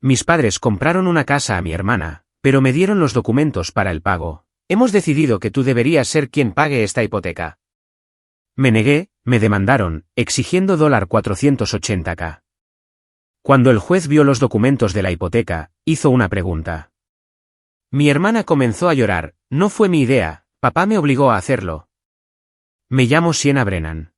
Mis padres compraron una casa a mi hermana, pero me dieron los documentos para el pago. Hemos decidido que tú deberías ser quien pague esta hipoteca. Me negué, me demandaron, exigiendo $480,000. Cuando el juez vio los documentos de la hipoteca, hizo una pregunta. Mi hermana comenzó a llorar. No fue mi idea, papá me obligó a hacerlo. Me llamo Sienna Brennan.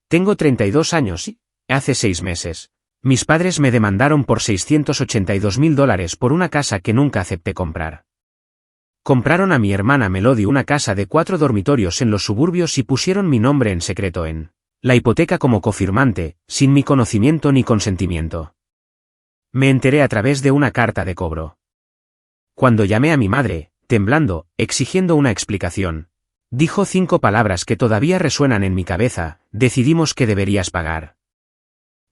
Tengo 32 años y, hace 6 meses, mis padres me demandaron por $682,000 por una casa que nunca acepté comprar. Compraron a mi hermana Melody una casa de 4 dormitorios en los suburbios y pusieron mi nombre en secreto en la hipoteca como cofirmante, sin mi conocimiento ni consentimiento. Me enteré a través de una carta de cobro. Cuando llamé a mi madre, temblando, exigiendo una explicación, dijo 5 palabras que todavía resuenan en mi cabeza: decidimos que deberías pagar.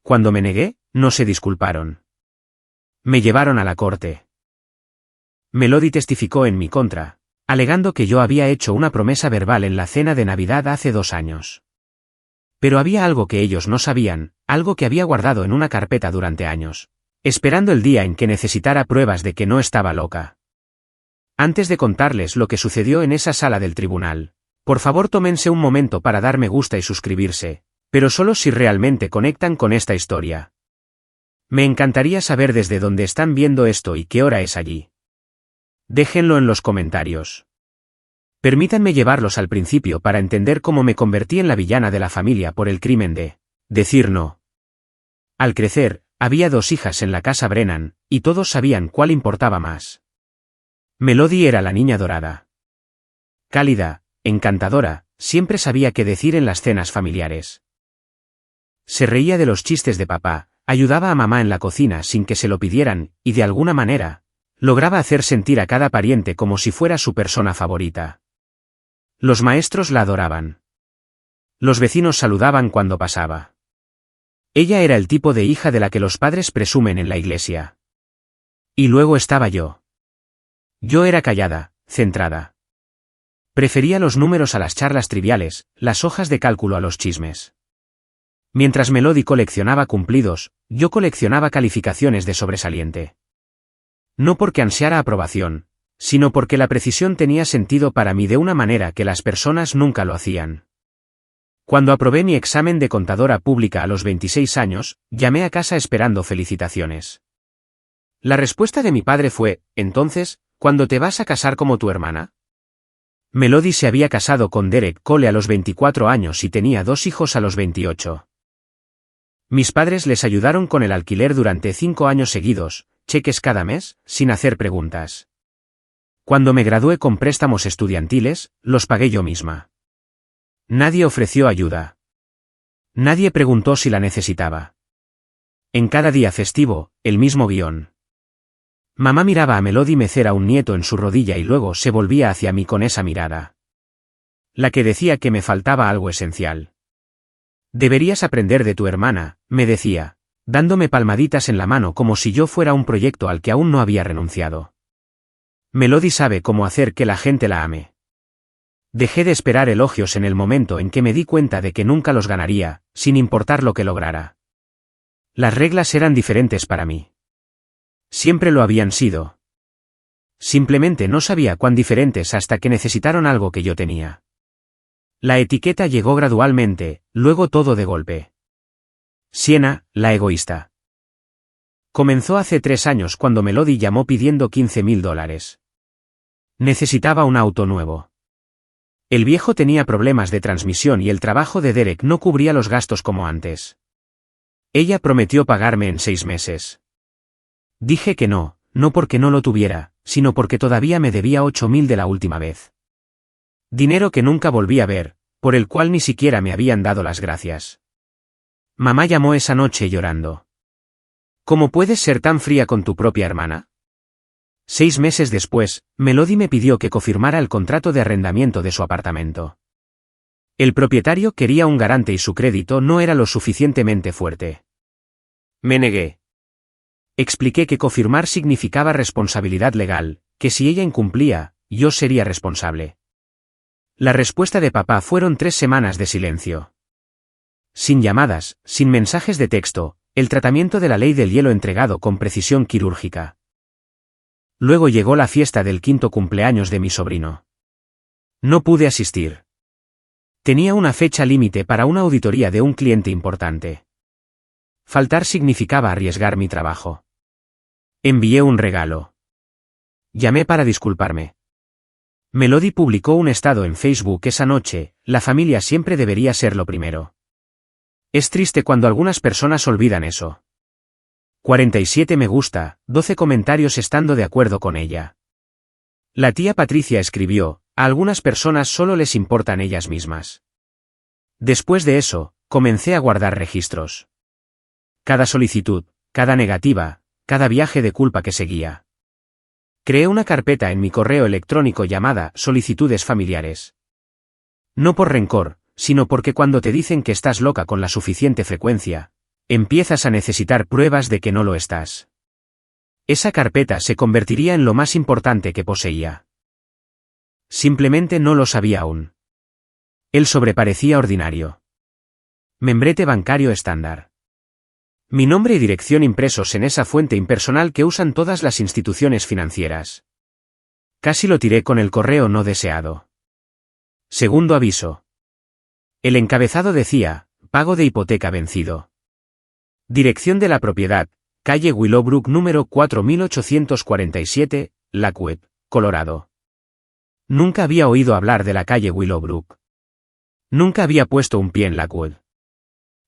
Cuando me negué, no se disculparon. Me llevaron a la corte. Melody testificó en mi contra, alegando que yo había hecho una promesa verbal en la cena de Navidad hace 2 años. Pero había algo que ellos no sabían, algo que había guardado en una carpeta durante años, esperando el día en que necesitara pruebas de que no estaba loca. Antes de contarles lo que sucedió en esa sala del tribunal, por favor tómense un momento para dar me gusta y suscribirse, pero solo si realmente conectan con esta historia. Me encantaría saber desde dónde están viendo esto y qué hora es allí. Déjenlo en los comentarios. Permítanme llevarlos al principio para entender cómo me convertí en la villana de la familia por el crimen de decir no. Al crecer, había 2 hijas en la casa Brennan, y todos sabían cuál importaba más. Melody era la niña dorada. Cálida, encantadora, siempre sabía qué decir en las cenas familiares. Se reía de los chistes de papá, ayudaba a mamá en la cocina sin que se lo pidieran, y de alguna manera, lograba hacer sentir a cada pariente como si fuera su persona favorita. Los maestros la adoraban. Los vecinos saludaban cuando pasaba. Ella era el tipo de hija de la que los padres presumen en la iglesia. Y luego estaba yo. Yo era callada, centrada. Prefería los números a las charlas triviales, las hojas de cálculo a los chismes. Mientras Melody coleccionaba cumplidos, yo coleccionaba calificaciones de sobresaliente. No porque ansiara aprobación, sino porque la precisión tenía sentido para mí de una manera que las personas nunca lo hacían. Cuando aprobé mi examen de contadora pública a los 26 años, llamé a casa esperando felicitaciones. La respuesta de mi padre fue: entonces, ¿cuándo te vas a casar como tu hermana? Melody se había casado con Derek Cole a los 24 años y tenía 2 hijos a los 28. Mis padres les ayudaron con el alquiler durante 5 años seguidos, cheques cada mes, sin hacer preguntas. Cuando me gradué con préstamos estudiantiles, los pagué yo misma. Nadie ofreció ayuda. Nadie preguntó si la necesitaba. En cada día festivo, el mismo guión. Mamá miraba a Melody mecer a un nieto en su rodilla y luego se volvía hacia mí con esa mirada. La que decía que me faltaba algo esencial. Deberías aprender de tu hermana, me decía, dándome palmaditas en la mano como si yo fuera un proyecto al que aún no había renunciado. Melody sabe cómo hacer que la gente la ame. Dejé de esperar elogios en el momento en que me di cuenta de que nunca los ganaría, sin importar lo que lograra. Las reglas eran diferentes para mí. Siempre lo habían sido. Simplemente no sabía cuán diferentes hasta que necesitaron algo que yo tenía. La etiqueta llegó gradualmente, luego todo de golpe. Sienna, la egoísta. Comenzó hace 3 años cuando Melody llamó pidiendo $15,000. Necesitaba un auto nuevo. El viejo tenía problemas de transmisión y el trabajo de Derek no cubría los gastos como antes. Ella prometió pagarme en 6 meses. Dije que no, no porque no lo tuviera, sino porque todavía me debía $8,000 de la última vez. Dinero que nunca volví a ver, por el cual ni siquiera me habían dado las gracias. Mamá llamó esa noche llorando. ¿Cómo puedes ser tan fría con tu propia hermana? 6 meses después, Melody me pidió que confirmara el contrato de arrendamiento de su apartamento. El propietario quería un garante y su crédito no era lo suficientemente fuerte. Me negué. Expliqué que confirmar significaba responsabilidad legal, que si ella incumplía, yo sería responsable. La respuesta de papá fueron 3 semanas de silencio. Sin llamadas, sin mensajes de texto, El tratamiento de la ley del hielo entregado con precisión quirúrgica. Luego llegó la fiesta del 5º cumpleaños de mi sobrino. No pude asistir. Tenía una fecha límite para una auditoría de un cliente importante. Faltar significaba arriesgar mi trabajo. Envié un regalo. Llamé para disculparme. Melody publicó un estado en Facebook esa noche: la familia siempre debería ser lo primero. Es triste cuando algunas personas olvidan eso. 47 me gusta, 12 comentarios estando de acuerdo con ella. La tía Patricia escribió: a algunas personas solo les importan ellas mismas. Después de eso, comencé a guardar registros. Cada solicitud, cada negativa, cada viaje de culpa que seguía. Creé una carpeta en mi correo electrónico llamada Solicitudes Familiares. No por rencor, sino porque cuando te dicen que estás loca con la suficiente frecuencia, empiezas a necesitar pruebas de que no lo estás. Esa carpeta se convertiría en lo más importante que poseía. Simplemente no lo sabía aún. El sobre parecía ordinario. Membrete bancario estándar. Mi nombre y dirección impresos en esa fuente impersonal que usan todas las instituciones financieras. Casi lo tiré con el correo no deseado. Segundo aviso. El encabezado decía: pago de hipoteca vencido. Dirección de la propiedad: calle Willowbrook número 4847, Lakewood, Colorado. Nunca había oído hablar de la calle Willowbrook. Nunca había puesto un pie en Lakewood.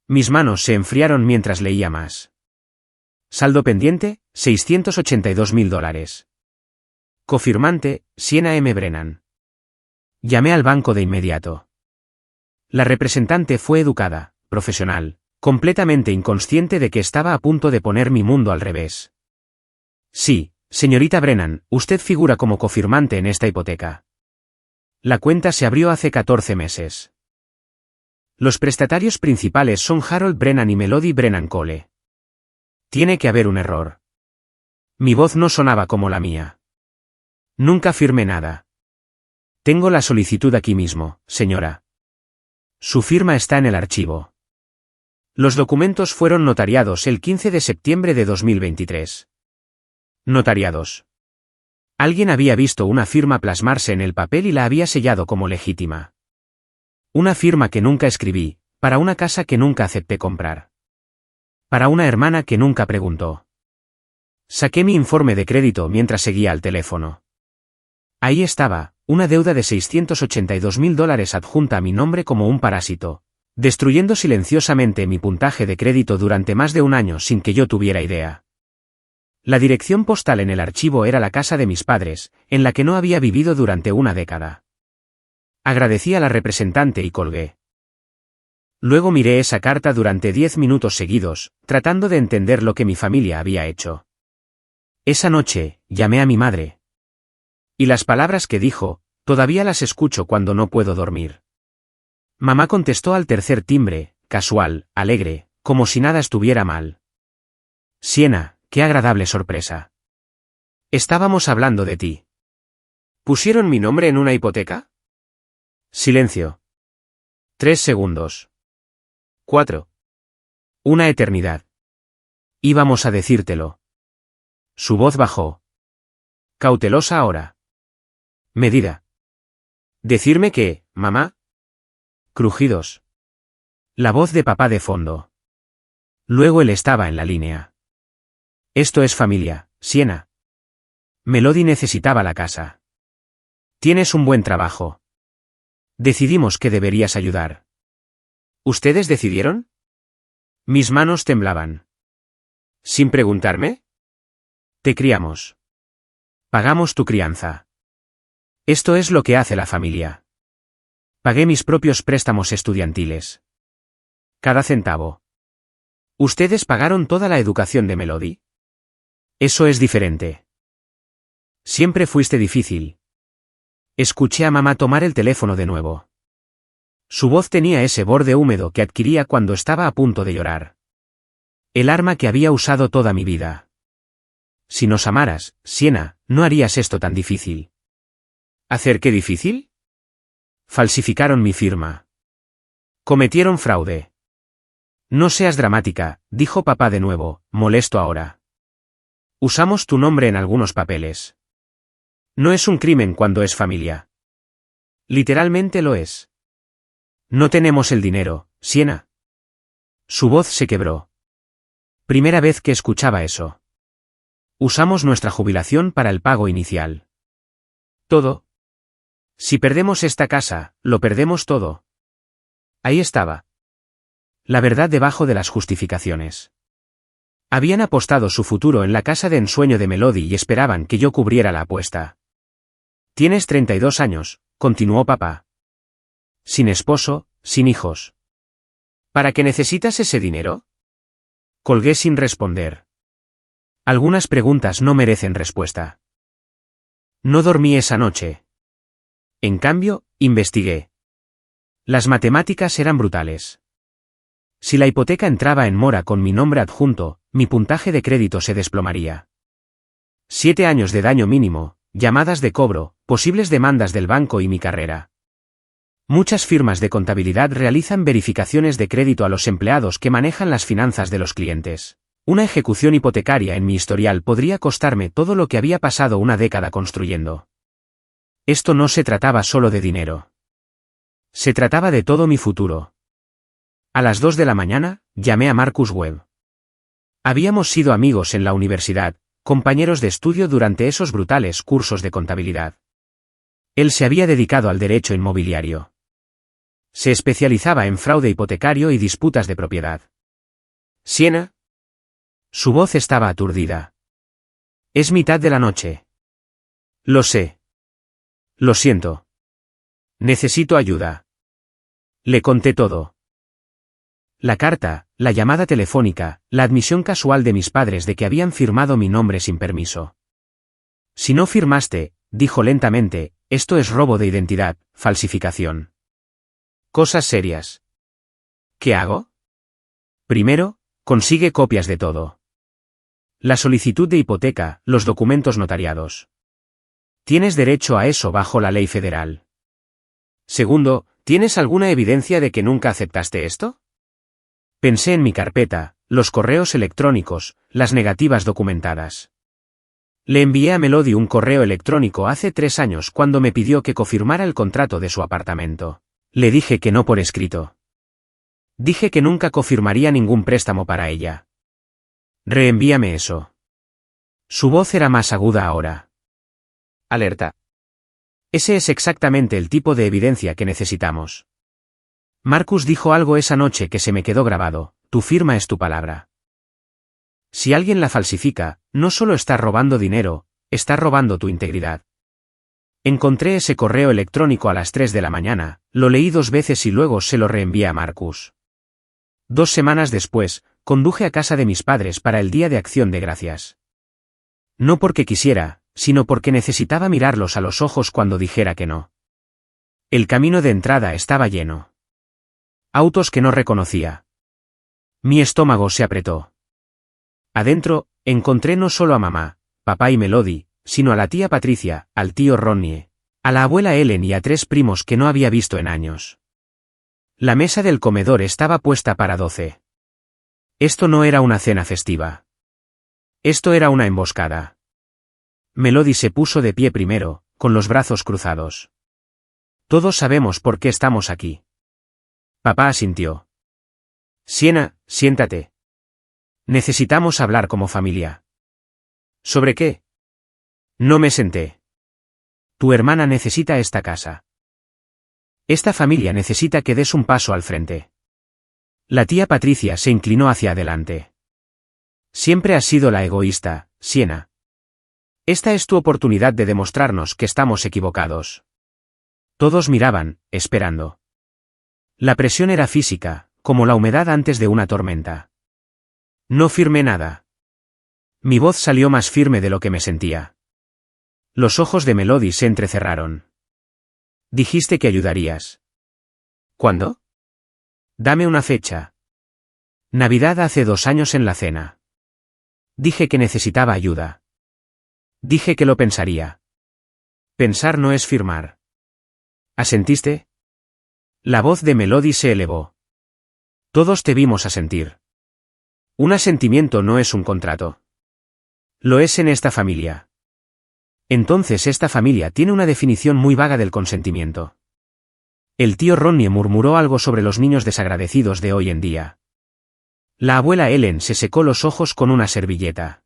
Mis manos se enfriaron mientras leía más. Saldo pendiente: $682.000. Cofirmante: Siena M. Brennan. Llamé al banco de inmediato. La representante fue educada, profesional, completamente inconsciente de que estaba a punto de poner mi mundo al revés. Sí, señorita Brennan, usted figura como cofirmante en esta hipoteca. La cuenta se abrió hace 14 meses. Los prestatarios principales son Harold Brennan y Melody Brennan Cole. Tiene que haber un error. Mi voz no sonaba como la mía. Nunca firmé nada. Tengo la solicitud aquí mismo, señora. Su firma está en el archivo. Los documentos fueron notariados el 15 de septiembre de 2023. Notariados. Alguien había visto una firma plasmarse en el papel y la había sellado como legítima. Una firma que nunca escribí, para una casa que nunca acepté comprar. Para una hermana que nunca preguntó. Saqué mi informe de crédito mientras seguía al teléfono. Ahí estaba, una deuda de $682.000 adjunta a mi nombre como un parásito, destruyendo silenciosamente mi puntaje de crédito durante más de un año sin que yo tuviera idea. La dirección postal en el archivo era la casa de mis padres, en la que no había vivido durante una década. Agradecí a la representante y colgué. Luego miré esa carta durante 10 minutos seguidos, tratando de entender lo que mi familia había hecho. Esa noche, llamé a mi madre. Y las palabras que dijo, todavía las escucho cuando no puedo dormir. Mamá contestó al tercer timbre, casual, alegre, como si nada estuviera mal. Siena, qué agradable sorpresa. Estábamos hablando de ti. ¿Pusieron mi nombre en una hipoteca? Silencio. 3 segundos. 4. Una eternidad. Íbamos a decírtelo. Su voz bajó. Cautelosa ahora. Medida. ¿Decirme qué, mamá? Crujidos. La voz de papá de fondo. Luego él estaba en la línea. Esto es familia, Siena. Melody necesitaba la casa. Tienes un buen trabajo. Decidimos que deberías ayudar. ¿Ustedes decidieron? Mis manos temblaban. ¿Sin preguntarme? Te criamos. Pagamos tu crianza. Esto es lo que hace la familia. Pagué mis propios préstamos estudiantiles. Cada centavo. ¿Ustedes pagaron toda la educación de Melody? Eso es diferente. Siempre fuiste difícil. Escuché a mamá tomar el teléfono de nuevo. Su voz tenía ese borde húmedo que adquiría cuando estaba a punto de llorar. El arma que había usado toda mi vida. Si nos amaras, Siena, no harías esto tan difícil. ¿Hacer qué difícil? Falsificaron mi firma. Cometieron fraude. No seas dramática, dijo papá de nuevo, molesto ahora. Usamos tu nombre en algunos papeles. No es un crimen cuando es familia. Literalmente lo es. No tenemos el dinero, Siena. Su voz se quebró. Primera vez que escuchaba eso. Usamos nuestra jubilación para el pago inicial. ¿Todo? Si perdemos esta casa, lo perdemos todo. Ahí estaba. La verdad debajo de las justificaciones. Habían apostado su futuro en la casa de ensueño de Melody y esperaban que yo cubriera la apuesta. Tienes 32 años, continuó papá. Sin esposo, sin hijos. ¿Para qué necesitas ese dinero? Colgué sin responder. Algunas preguntas no merecen respuesta. No dormí esa noche. En cambio, investigué. Las matemáticas eran brutales. Si la hipoteca entraba en mora con mi nombre adjunto, mi puntaje de crédito se desplomaría. 7 años de daño mínimo, llamadas de cobro, posibles demandas del banco y mi carrera. Muchas firmas de contabilidad realizan verificaciones de crédito a los empleados que manejan las finanzas de los clientes. Una ejecución hipotecaria en mi historial podría costarme todo lo que había pasado una década construyendo. Esto no se trataba solo de dinero. Se trataba de todo mi futuro. A las 2 de la mañana, llamé a Marcus Webb. Habíamos sido amigos en la universidad, compañeros de estudio durante esos brutales cursos de contabilidad. Él se había dedicado al derecho inmobiliario. Se especializaba en fraude hipotecario y disputas de propiedad. ¿Siena? Su voz estaba aturdida. Es mitad de la noche. Lo sé. Lo siento. Necesito ayuda. Le conté todo. La carta, la llamada telefónica, la admisión casual de mis padres de que habían firmado mi nombre sin permiso. Si no firmaste, dijo lentamente, esto es robo de identidad, falsificación. Cosas serias. ¿Qué hago? Primero, consigue copias de todo. La solicitud de hipoteca, los documentos notariados. Tienes derecho a eso bajo la ley federal. Segundo, ¿tienes alguna evidencia de que nunca aceptaste esto? Pensé en mi carpeta, los correos electrónicos, las negativas documentadas. Le envié a Melody un correo electrónico hace 3 años cuando me pidió que confirmara el contrato de su apartamento. Le dije que no por escrito. Dije que nunca confirmaría ningún préstamo para ella. Reenvíame eso. Su voz era más aguda ahora. Alerta. Ese es exactamente el tipo de evidencia que necesitamos. Marcus dijo algo esa noche que se me quedó grabado, tu firma es tu palabra. Si alguien la falsifica, no solo está robando dinero, está robando tu integridad. Encontré ese correo electrónico a las 3 de la mañana, lo leí 2 veces y luego se lo reenvié a Marcus. 2 semanas después, conduje a casa de mis padres para el Día de Acción de Gracias. No porque quisiera, sino porque necesitaba mirarlos a los ojos cuando dijera que no. El camino de entrada estaba lleno. Autos que no reconocía. Mi estómago se apretó. Adentro, encontré no solo a mamá, papá y Melody, sino a la tía Patricia, al tío Ronnie, a la abuela Ellen y a 3 primos que no había visto en años. La mesa del comedor estaba puesta para 12. Esto no era una cena festiva. Esto era una emboscada. Melody se puso de pie primero, con los brazos cruzados. Todos sabemos por qué estamos aquí. Papá asintió. Siena, siéntate. Necesitamos hablar como familia. ¿Sobre qué? No me senté. Tu hermana necesita esta casa. Esta familia necesita que des un paso al frente. La tía Patricia se inclinó hacia adelante. Siempre has sido la egoísta, Siena. Esta es tu oportunidad de demostrarnos que estamos equivocados. Todos miraban, esperando. La presión era física, como la humedad antes de una tormenta. No firmé nada. Mi voz salió más firme de lo que me sentía. Los ojos de Melody se entrecerraron. Dijiste que ayudarías. ¿Cuándo? Dame una fecha. Navidad hace 2 años en la cena. Dije que necesitaba ayuda. Dije que lo pensaría. Pensar no es firmar. ¿Asentiste? La voz de Melody se elevó. Todos te vimos asentir. Un asentimiento no es un contrato. Lo es en esta familia. Entonces esta familia tiene una definición muy vaga del consentimiento. El tío Ronnie murmuró algo sobre los niños desagradecidos de hoy en día. La abuela Ellen se secó los ojos con una servilleta.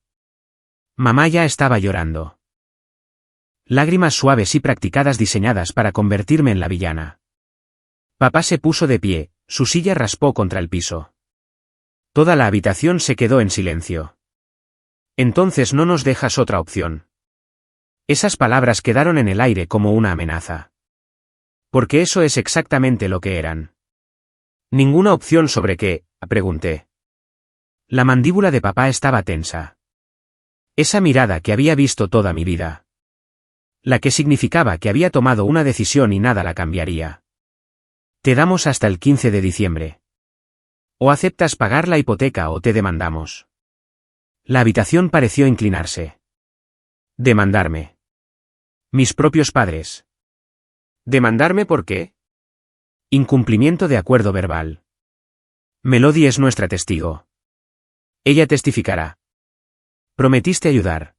Mamá ya estaba llorando. Lágrimas suaves y practicadas diseñadas para convertirme en la villana. Papá se puso de pie, su silla raspó contra el piso. Toda la habitación se quedó en silencio. Entonces no nos dejas otra opción. Esas palabras quedaron en el aire como una amenaza. Porque eso es exactamente lo que eran. ¿Ninguna opción sobre qué?, pregunté. La mandíbula de papá estaba tensa. Esa mirada que había visto toda mi vida. La que significaba que había tomado una decisión y nada la cambiaría. Te damos hasta el 15 de diciembre. O aceptas pagar la hipoteca o te demandamos. La habitación pareció inclinarse. Demandarme. Mis propios padres. ¿Demandarme por qué? Incumplimiento de acuerdo verbal. Melody es nuestra testigo. Ella testificará. Prometiste ayudar.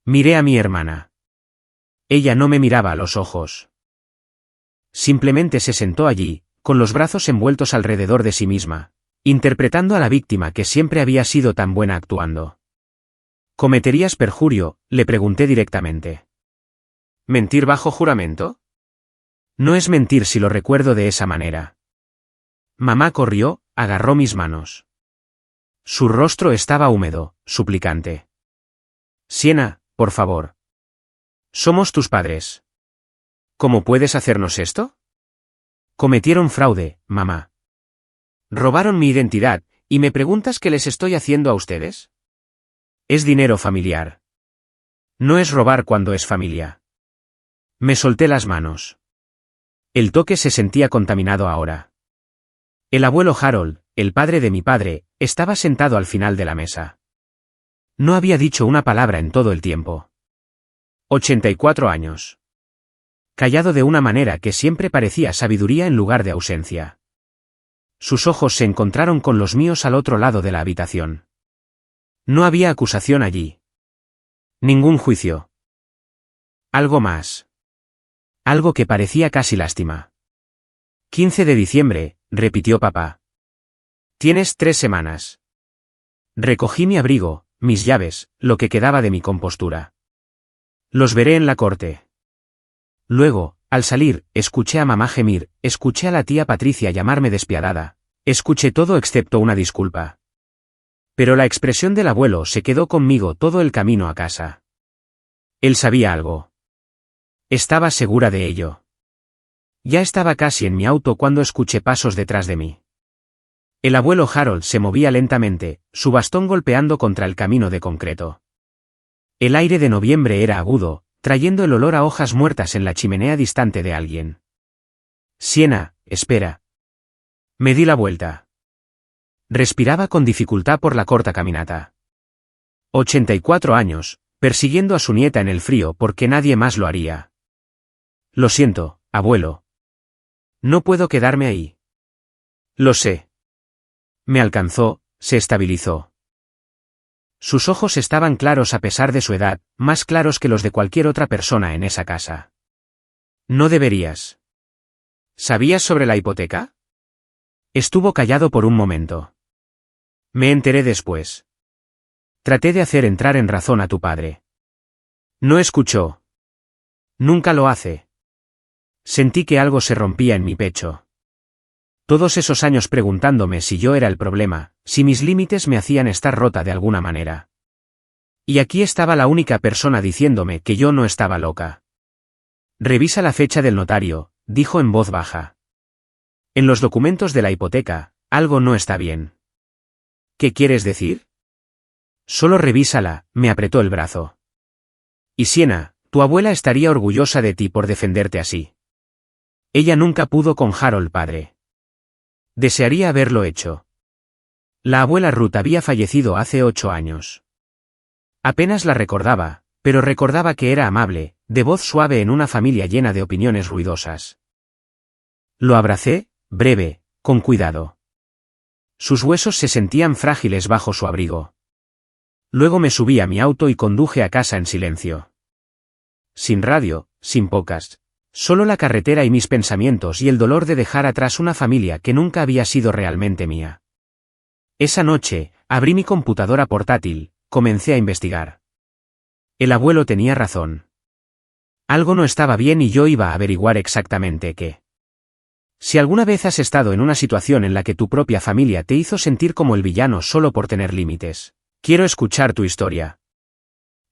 Miré a mi hermana. Ella no me miraba a los ojos. Simplemente se sentó allí, con los brazos envueltos alrededor de sí misma, interpretando a la víctima que siempre había sido tan buena actuando. ¿Cometerías perjurio?, le pregunté directamente. ¿Mentir bajo juramento? No es mentir si lo recuerdo de esa manera. Mamá corrió, agarró mis manos. Su rostro estaba húmedo, suplicante. Sienna, por favor. Somos tus padres. ¿Cómo puedes hacernos esto? Cometieron fraude, mamá. Robaron mi identidad, ¿y me preguntas qué les estoy haciendo a ustedes? Es dinero familiar. No es robar cuando es familia. Me solté las manos. El toque se sentía contaminado ahora. El abuelo Harold, el padre de mi padre, estaba sentado al final de la mesa. No había dicho una palabra en todo el tiempo. 84 años. Callado de una manera que siempre parecía sabiduría en lugar de ausencia. Sus ojos se encontraron con los míos al otro lado de la habitación. No había acusación allí. Ningún juicio. Algo más. Algo que parecía casi lástima. 15 de diciembre, repitió papá. Tienes 3 semanas. Recogí mi abrigo, mis llaves, lo que quedaba de mi compostura. Los veré en la corte. Luego, al salir, escuché a mamá gemir, escuché a la tía Patricia llamarme despiadada, escuché todo excepto una disculpa. Pero la expresión del abuelo se quedó conmigo todo el camino a casa. Él sabía algo. Estaba segura de ello. Ya estaba casi en mi auto cuando escuché pasos detrás de mí. El abuelo Harold se movía lentamente, su bastón golpeando contra el camino de concreto. El aire de noviembre era agudo, trayendo el olor a hojas muertas en la chimenea distante de alguien. Sienna, espera. Me di la vuelta. Respiraba con dificultad por la corta caminata. 84 años, persiguiendo a su nieta en el frío porque nadie más lo haría. Lo siento, abuelo. No puedo quedarme ahí. Lo sé. Me alcanzó, se estabilizó. Sus ojos estaban claros a pesar de su edad, más claros que los de cualquier otra persona en esa casa. No deberías. ¿Sabías sobre la hipoteca? Estuvo callado por un momento. Me enteré después. Traté de hacer entrar en razón a tu padre. No escuchó. Nunca lo hace. Sentí que algo se rompía en mi pecho. Todos esos años preguntándome si yo era el problema, si mis límites me hacían estar rota de alguna manera. Y aquí estaba la única persona diciéndome que yo no estaba loca. Revisa la fecha del notario, dijo en voz baja. En los documentos de la hipoteca, algo no está bien. ¿Qué quieres decir? Solo revísala, me apretó el brazo. Y Sienna, tu abuela estaría orgullosa de ti por defenderte así. Ella nunca pudo con Harold padre. Desearía haberlo hecho. La abuela Ruth había fallecido hace 8 años. Apenas la recordaba, pero recordaba que era amable, de voz suave en una familia llena de opiniones ruidosas. Lo abracé, breve, con cuidado. Sus huesos se sentían frágiles bajo su abrigo. Luego me subí a mi auto y conduje a casa en silencio. Sin radio, sin podcast. Solo la carretera y mis pensamientos y el dolor de dejar atrás una familia que nunca había sido realmente mía. Esa noche, abrí mi computadora portátil, comencé a investigar. El abuelo tenía razón. Algo no estaba bien y yo iba a averiguar exactamente qué. Si alguna vez has estado en una situación en la que tu propia familia te hizo sentir como el villano solo por tener límites, quiero escuchar tu historia.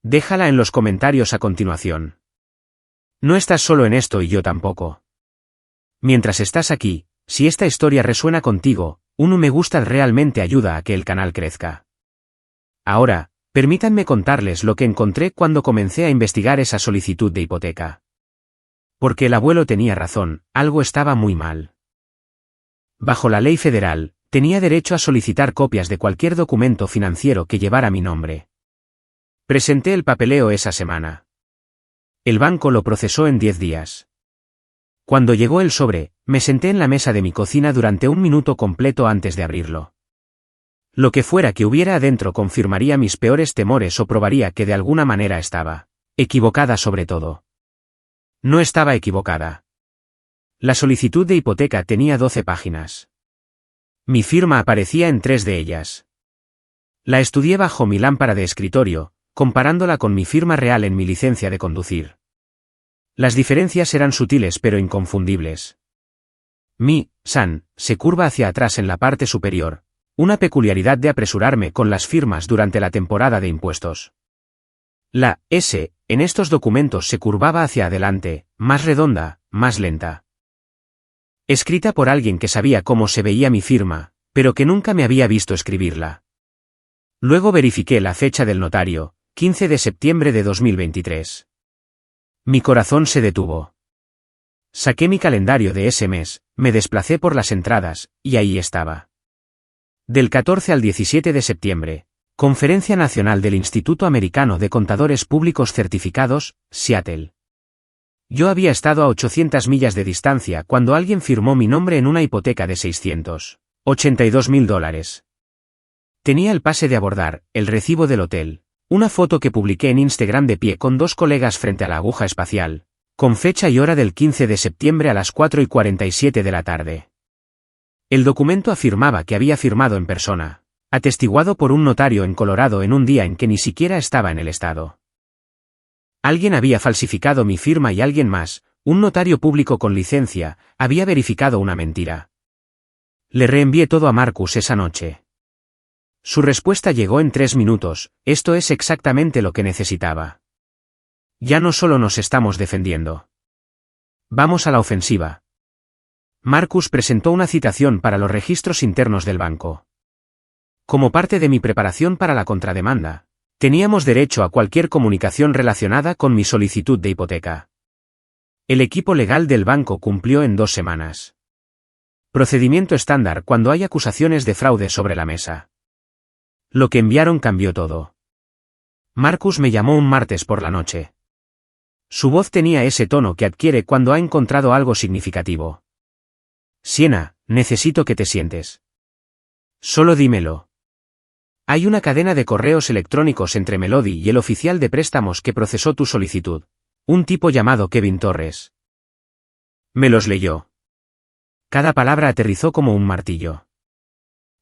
Déjala en los comentarios a continuación. No estás solo en esto y yo tampoco. Mientras estás aquí, si esta historia resuena contigo, un me gusta realmente ayuda a que el canal crezca. Ahora, permítanme contarles lo que encontré cuando comencé a investigar esa solicitud de hipoteca. Porque el abuelo tenía razón, algo estaba muy mal. Bajo la ley federal, tenía derecho a solicitar copias de cualquier documento financiero que llevara mi nombre. Presenté el papeleo esa semana. El banco lo procesó en 10 días. Cuando llegó el sobre, me senté en la mesa de mi cocina durante un minuto completo antes de abrirlo. Lo que fuera que hubiera adentro confirmaría mis peores temores o probaría que de alguna manera estaba equivocada sobre todo. No estaba equivocada. La solicitud de hipoteca tenía 12 páginas. Mi firma aparecía en 3 de ellas. La estudié bajo mi lámpara de escritorio, comparándola con mi firma real en mi licencia de conducir. Las diferencias eran sutiles pero inconfundibles. Mi San se curva hacia atrás en la parte superior, una peculiaridad de apresurarme con las firmas durante la temporada de impuestos. La S en estos documentos se curvaba hacia adelante, más redonda, más lenta. Escrita por alguien que sabía cómo se veía mi firma, pero que nunca me había visto escribirla. Luego verifiqué la fecha del notario, 15 de septiembre de 2023. Mi corazón se detuvo. Saqué mi calendario de ese mes, me desplacé por las entradas, y ahí estaba. Del 14 al 17 de septiembre. Conferencia Nacional del Instituto Americano de Contadores Públicos Certificados, Seattle. Yo había estado a 800 millas de distancia cuando alguien firmó mi nombre en una hipoteca de $682,000. Tenía el pase de abordar, el recibo del hotel, una foto que publiqué en Instagram de pie con 2 colegas frente a la aguja espacial, con fecha y hora del 15 de septiembre a las 4:47 de la tarde. El documento afirmaba que había firmado en persona, atestiguado por un notario en Colorado en un día en que ni siquiera estaba en el estado. Alguien había falsificado mi firma y alguien más, un notario público con licencia, había verificado una mentira. Le reenvié todo a Marcus esa noche. Su respuesta llegó en 3 minutos, esto es exactamente lo que necesitaba. Ya no solo nos estamos defendiendo. Vamos a la ofensiva. Marcus presentó una citación para los registros internos del banco. Como parte de mi preparación para la contrademanda, teníamos derecho a cualquier comunicación relacionada con mi solicitud de hipoteca. El equipo legal del banco cumplió en 2 semanas. Procedimiento estándar cuando hay acusaciones de fraude sobre la mesa. Lo que enviaron cambió todo. Marcus me llamó un martes por la noche. Su voz tenía ese tono que adquiere cuando ha encontrado algo significativo. Sienna, necesito que te sientes. Solo dímelo. Hay una cadena de correos electrónicos entre Melody y el oficial de préstamos que procesó tu solicitud, un tipo llamado Kevin Torres. Me los leyó. Cada palabra aterrizó como un martillo.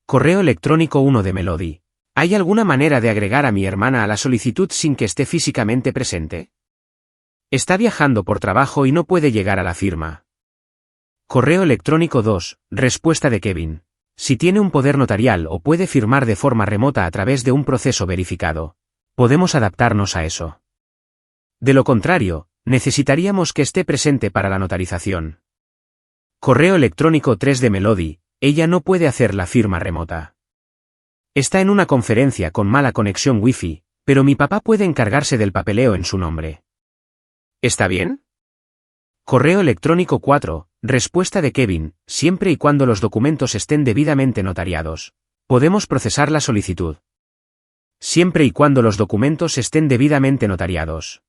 Correo electrónico 1 de Melody. ¿Hay alguna manera de agregar a mi hermana a la solicitud sin que esté físicamente presente? Está viajando por trabajo y no puede llegar a la firma. Correo electrónico 2, respuesta de Kevin. Si tiene un poder notarial o puede firmar de forma remota a través de un proceso verificado, podemos adaptarnos a eso. De lo contrario, necesitaríamos que esté presente para la notarización. Correo electrónico 3 de Melody, ella no puede hacer la firma remota. Está en una conferencia con mala conexión Wi-Fi, pero mi papá puede encargarse del papeleo en su nombre. ¿Está bien? Correo electrónico 4, respuesta de Kevin, siempre y cuando los documentos estén debidamente notariados. Podemos procesar la solicitud. Siempre y cuando los documentos estén debidamente notariados.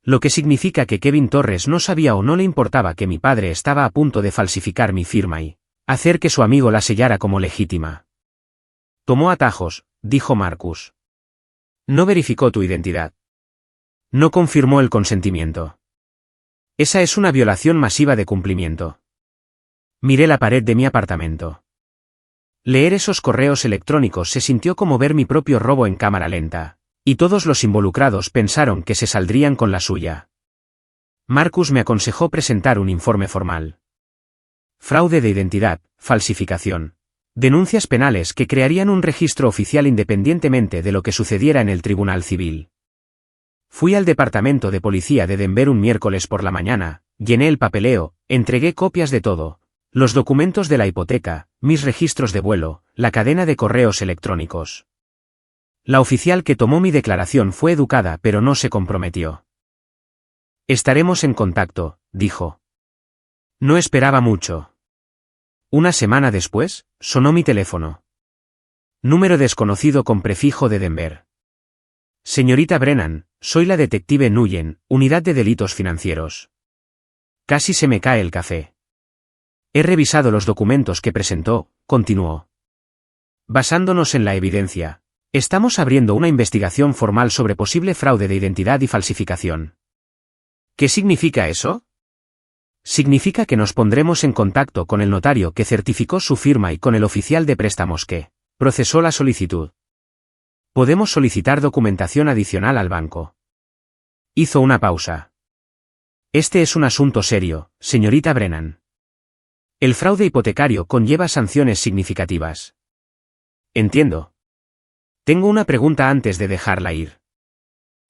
Lo que significa que Kevin Torres no sabía o no le importaba que mi padre estaba a punto de falsificar mi firma y, Hacer que su amigo la sellara como legítima. Tomó atajos, dijo Marcus. No verificó tu identidad. No confirmó el consentimiento. Esa es una violación masiva de cumplimiento. Miré la pared de mi apartamento. Leer esos correos electrónicos se sintió como ver mi propio robo en cámara lenta, y todos los involucrados pensaron que se saldrían con la suya. Marcus me aconsejó presentar un informe formal. Fraude de identidad, falsificación. Denuncias penales que crearían un registro oficial independientemente de lo que sucediera en el Tribunal Civil. Fui al departamento de policía de Denver un miércoles por la mañana, llené el papeleo, entregué copias de todo, los documentos de la hipoteca, mis registros de vuelo, la cadena de correos electrónicos. La oficial que tomó mi declaración fue educada pero no se comprometió. Estaremos en contacto, dijo. No esperaba mucho. Una semana después, sonó mi teléfono. Número desconocido con prefijo de Denver. Señorita Brennan, soy la detective Nguyen, Unidad de Delitos Financieros. Casi se me cae el café. He revisado los documentos que presentó, continuó. Basándonos en la evidencia, estamos abriendo una investigación formal sobre posible fraude de identidad y falsificación. ¿Qué significa eso? Significa que nos pondremos en contacto con el notario que certificó su firma y con el oficial de préstamos que procesó la solicitud. Podemos solicitar documentación adicional al banco. Hizo una pausa. Este es un asunto serio, señorita Brennan. El fraude hipotecario conlleva sanciones significativas. Entiendo. Tengo una pregunta antes de dejarla ir.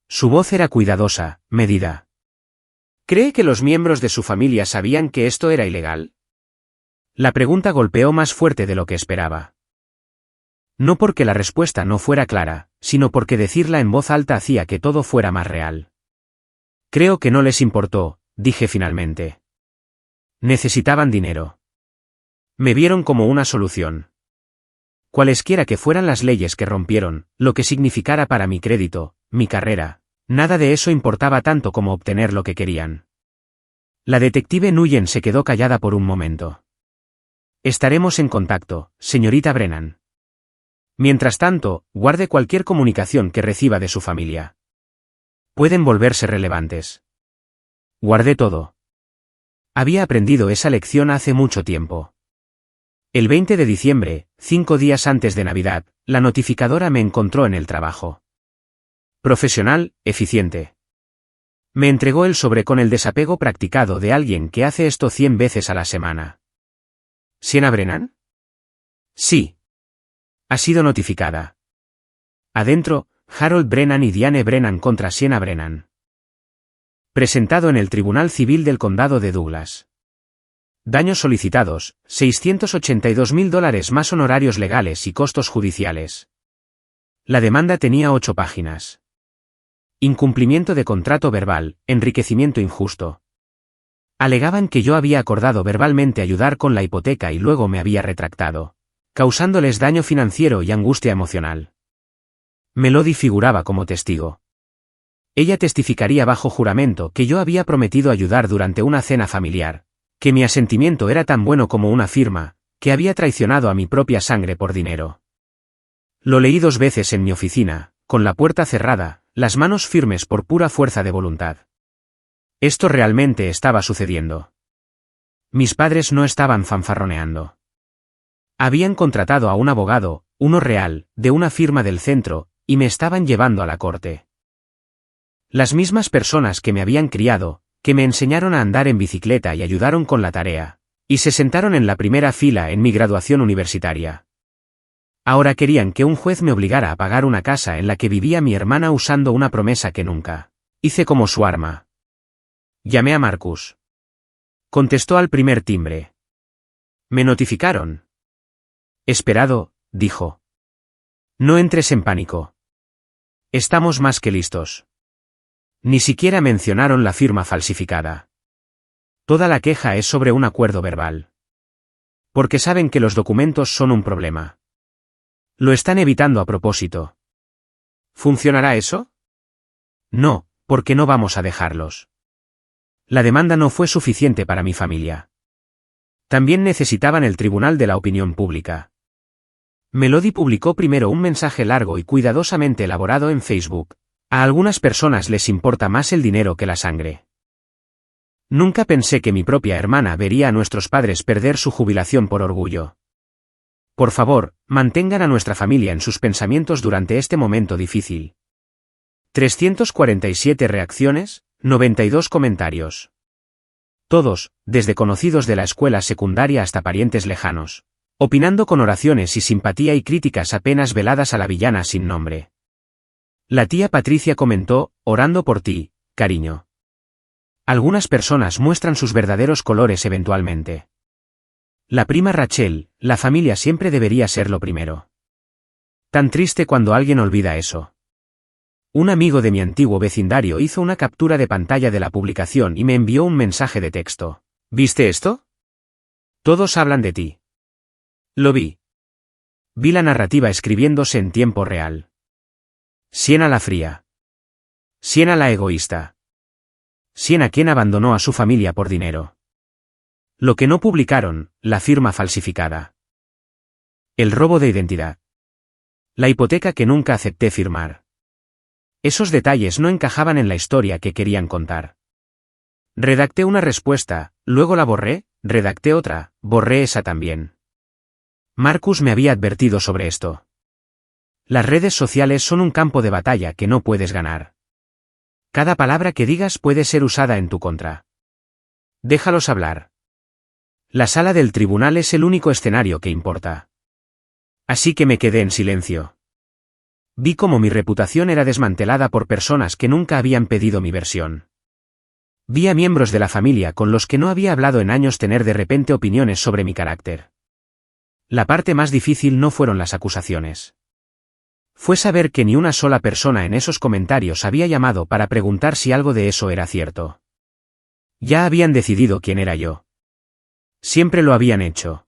Su voz era cuidadosa, medida. ¿Cree que los miembros de su familia sabían que esto era ilegal? La pregunta golpeó más fuerte de lo que esperaba. No porque la respuesta no fuera clara, sino porque decirla en voz alta hacía que todo fuera más real. Creo que no les importó, dije finalmente. Necesitaban dinero. Me vieron como una solución. Cualesquiera que fueran las leyes que rompieron, lo que significara para mi crédito, mi carrera, nada de eso importaba tanto como obtener lo que querían. La detective Nguyen se quedó callada por un momento. Estaremos en contacto, señorita Brennan. Mientras tanto, guarde cualquier comunicación que reciba de su familia. Pueden volverse relevantes. Guardé todo. Había aprendido esa lección hace mucho tiempo. El 20 de diciembre, 5 días antes de Navidad, la notificadora me encontró en el trabajo. Profesional, eficiente. Me entregó el sobre con el desapego practicado de alguien que hace esto 100 veces a la semana. ¿Sienna Brennan? Sí. Ha sido notificada. Adentro, Harold Brennan y Diane Brennan contra Sienna Brennan. Presentado en el Tribunal Civil del Condado de Douglas. Daños solicitados, $682.000 más honorarios legales y costos judiciales. La demanda tenía 8 páginas. Incumplimiento de contrato verbal, enriquecimiento injusto. Alegaban que yo había acordado verbalmente ayudar con la hipoteca y luego me había retractado, causándoles daño financiero y angustia emocional. Melody figuraba como testigo. Ella testificaría bajo juramento que yo había prometido ayudar durante una cena familiar, que mi asentimiento era tan bueno como una firma, que había traicionado a mi propia sangre por dinero. Lo leí 2 veces en mi oficina, con la puerta cerrada, las manos firmes por pura fuerza de voluntad. Esto realmente estaba sucediendo. Mis padres no estaban fanfarroneando. Habían contratado a un abogado, uno real, de una firma del centro, y me estaban llevando a la corte. Las mismas personas que me habían criado, que me enseñaron a andar en bicicleta y ayudaron con la tarea, y se sentaron en la primera fila en mi graduación universitaria. Ahora querían que un juez me obligara a pagar una casa en la que vivía mi hermana usando una promesa que nunca hice como su arma. Llamé a Marcus. Contestó al primer timbre. Me notificaron. Esperado, dijo. No entres en pánico. Estamos más que listos. Ni siquiera mencionaron la firma falsificada. Toda la queja es sobre un acuerdo verbal. Porque saben que los documentos son un problema. Lo están evitando a propósito. ¿Funcionará eso? No, porque no vamos a dejarlos. La demanda no fue suficiente para mi familia. También necesitaban el tribunal de la opinión pública. Melody publicó primero un mensaje largo y cuidadosamente elaborado en Facebook. A algunas personas les importa más el dinero que la sangre. Nunca pensé que mi propia hermana vería a nuestros padres perder su jubilación por orgullo. Por favor, mantengan a nuestra familia en sus pensamientos durante este momento difícil. 347 reacciones, 92 comentarios. Todos, desde conocidos de la escuela secundaria hasta parientes lejanos, opinando con oraciones y simpatía y críticas apenas veladas a la villana sin nombre. La tía Patricia comentó, orando por ti, cariño. Algunas personas muestran sus verdaderos colores eventualmente. La prima Rachel, la familia siempre debería ser lo primero. Tan triste cuando alguien olvida eso. Un amigo de mi antiguo vecindario hizo una captura de pantalla de la publicación y me envió un mensaje de texto. ¿Viste esto? Todos hablan de ti. Lo vi. Vi la narrativa escribiéndose en tiempo real. Siena la fría. Siena la egoísta. Siena quien abandonó a su familia por dinero. Lo que no publicaron, la firma falsificada. El robo de identidad. La hipoteca que nunca acepté firmar. Esos detalles no encajaban en la historia que querían contar. Redacté una respuesta, luego la borré, redacté otra, borré esa también. Marcus me había advertido sobre esto. Las redes sociales son un campo de batalla que no puedes ganar. Cada palabra que digas puede ser usada en tu contra. Déjalos hablar. La sala del tribunal es el único escenario que importa. Así que me quedé en silencio. Vi cómo mi reputación era desmantelada por personas que nunca habían pedido mi versión. Vi a miembros de la familia con los que no había hablado en años tener de repente opiniones sobre mi carácter. La parte más difícil no fueron las acusaciones. Fue saber que ni una sola persona en esos comentarios había llamado para preguntar si algo de eso era cierto. Ya habían decidido quién era yo. Siempre lo habían hecho.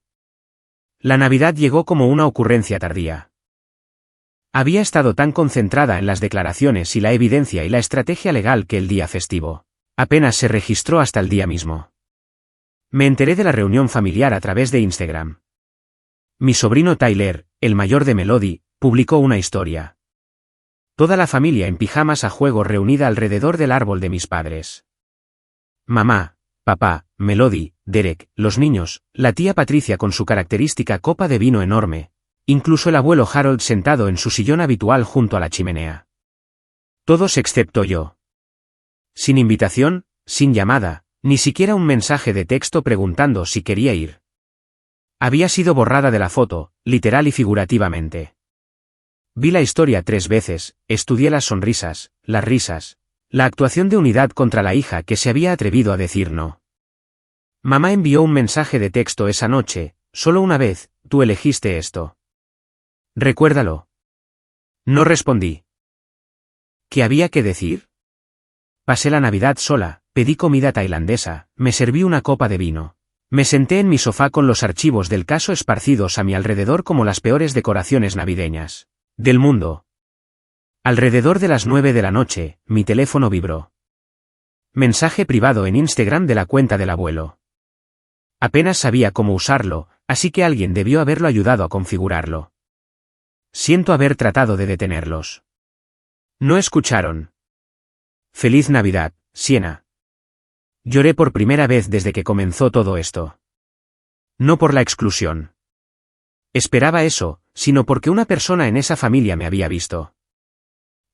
La Navidad llegó como una ocurrencia tardía. Había estado tan concentrada en las declaraciones y la evidencia y la estrategia legal que el día festivo apenas se registró hasta el día mismo. Me enteré de la reunión familiar a través de Instagram. Mi sobrino Tyler, el mayor de Melody, publicó una historia. Toda la familia en pijamas a juego reunida alrededor del árbol de mis padres. Mamá, papá, Melody, Derek, los niños, la tía Patricia con su característica copa de vino enorme, incluso el abuelo Harold sentado en su sillón habitual junto a la chimenea. Todos excepto yo. Sin invitación, sin llamada, ni siquiera un mensaje de texto preguntando si quería ir. Había sido borrada de la foto, literal y figurativamente. Vi la historia 3 veces, estudié las sonrisas, las risas, la actuación de unidad contra la hija que se había atrevido a decir no. Mamá envió un mensaje de texto esa noche, solo una vez, tú elegiste esto. Recuérdalo. No respondí. ¿Qué había que decir? Pasé la Navidad sola, pedí comida tailandesa, me serví una copa de vino. Me senté en mi sofá con los archivos del caso esparcidos a mi alrededor como las peores decoraciones navideñas del mundo. Alrededor de las 9 de la noche, mi teléfono vibró. Mensaje privado en Instagram de la cuenta del abuelo. Apenas sabía cómo usarlo, así que alguien debió haberlo ayudado a configurarlo. Siento haber tratado de detenerlos. No escucharon. Feliz Navidad, Siena. Lloré por primera vez desde que comenzó todo esto. No por la exclusión. Esperaba eso, sino porque una persona en esa familia me había visto.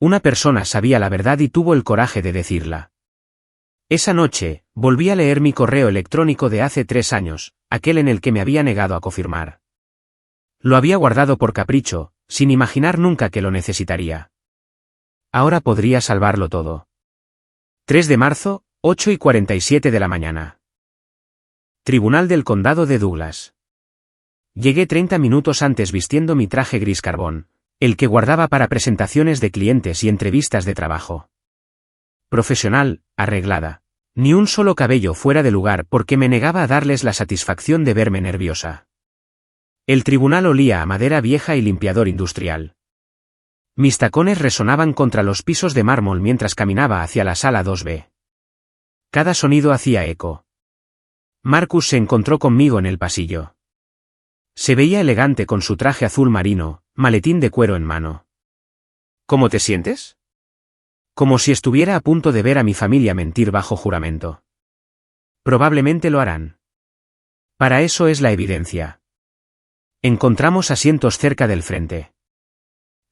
Una persona sabía la verdad y tuvo el coraje de decirla. Esa noche, volví a leer mi correo electrónico de hace 3 años, aquel en el que me había negado a confirmar. Lo había guardado por capricho, sin imaginar nunca que lo necesitaría. Ahora podría salvarlo todo. 3 de marzo, 8:47 de la mañana. Tribunal del Condado de Douglas. Llegué 30 minutos antes vistiendo mi traje gris carbón, el que guardaba para presentaciones de clientes y entrevistas de trabajo. Profesional, arreglada. Ni un solo cabello fuera de lugar porque me negaba a darles la satisfacción de verme nerviosa. El tribunal olía a madera vieja y limpiador industrial. Mis tacones resonaban contra los pisos de mármol mientras caminaba hacia la sala 2B. Cada sonido hacía eco. Marcus se encontró conmigo en el pasillo. Se veía elegante con su traje azul marino, maletín de cuero en mano. ¿Cómo te sientes? Como si estuviera a punto de ver a mi familia mentir bajo juramento. Probablemente lo harán. Para eso es la evidencia. Encontramos asientos cerca del frente.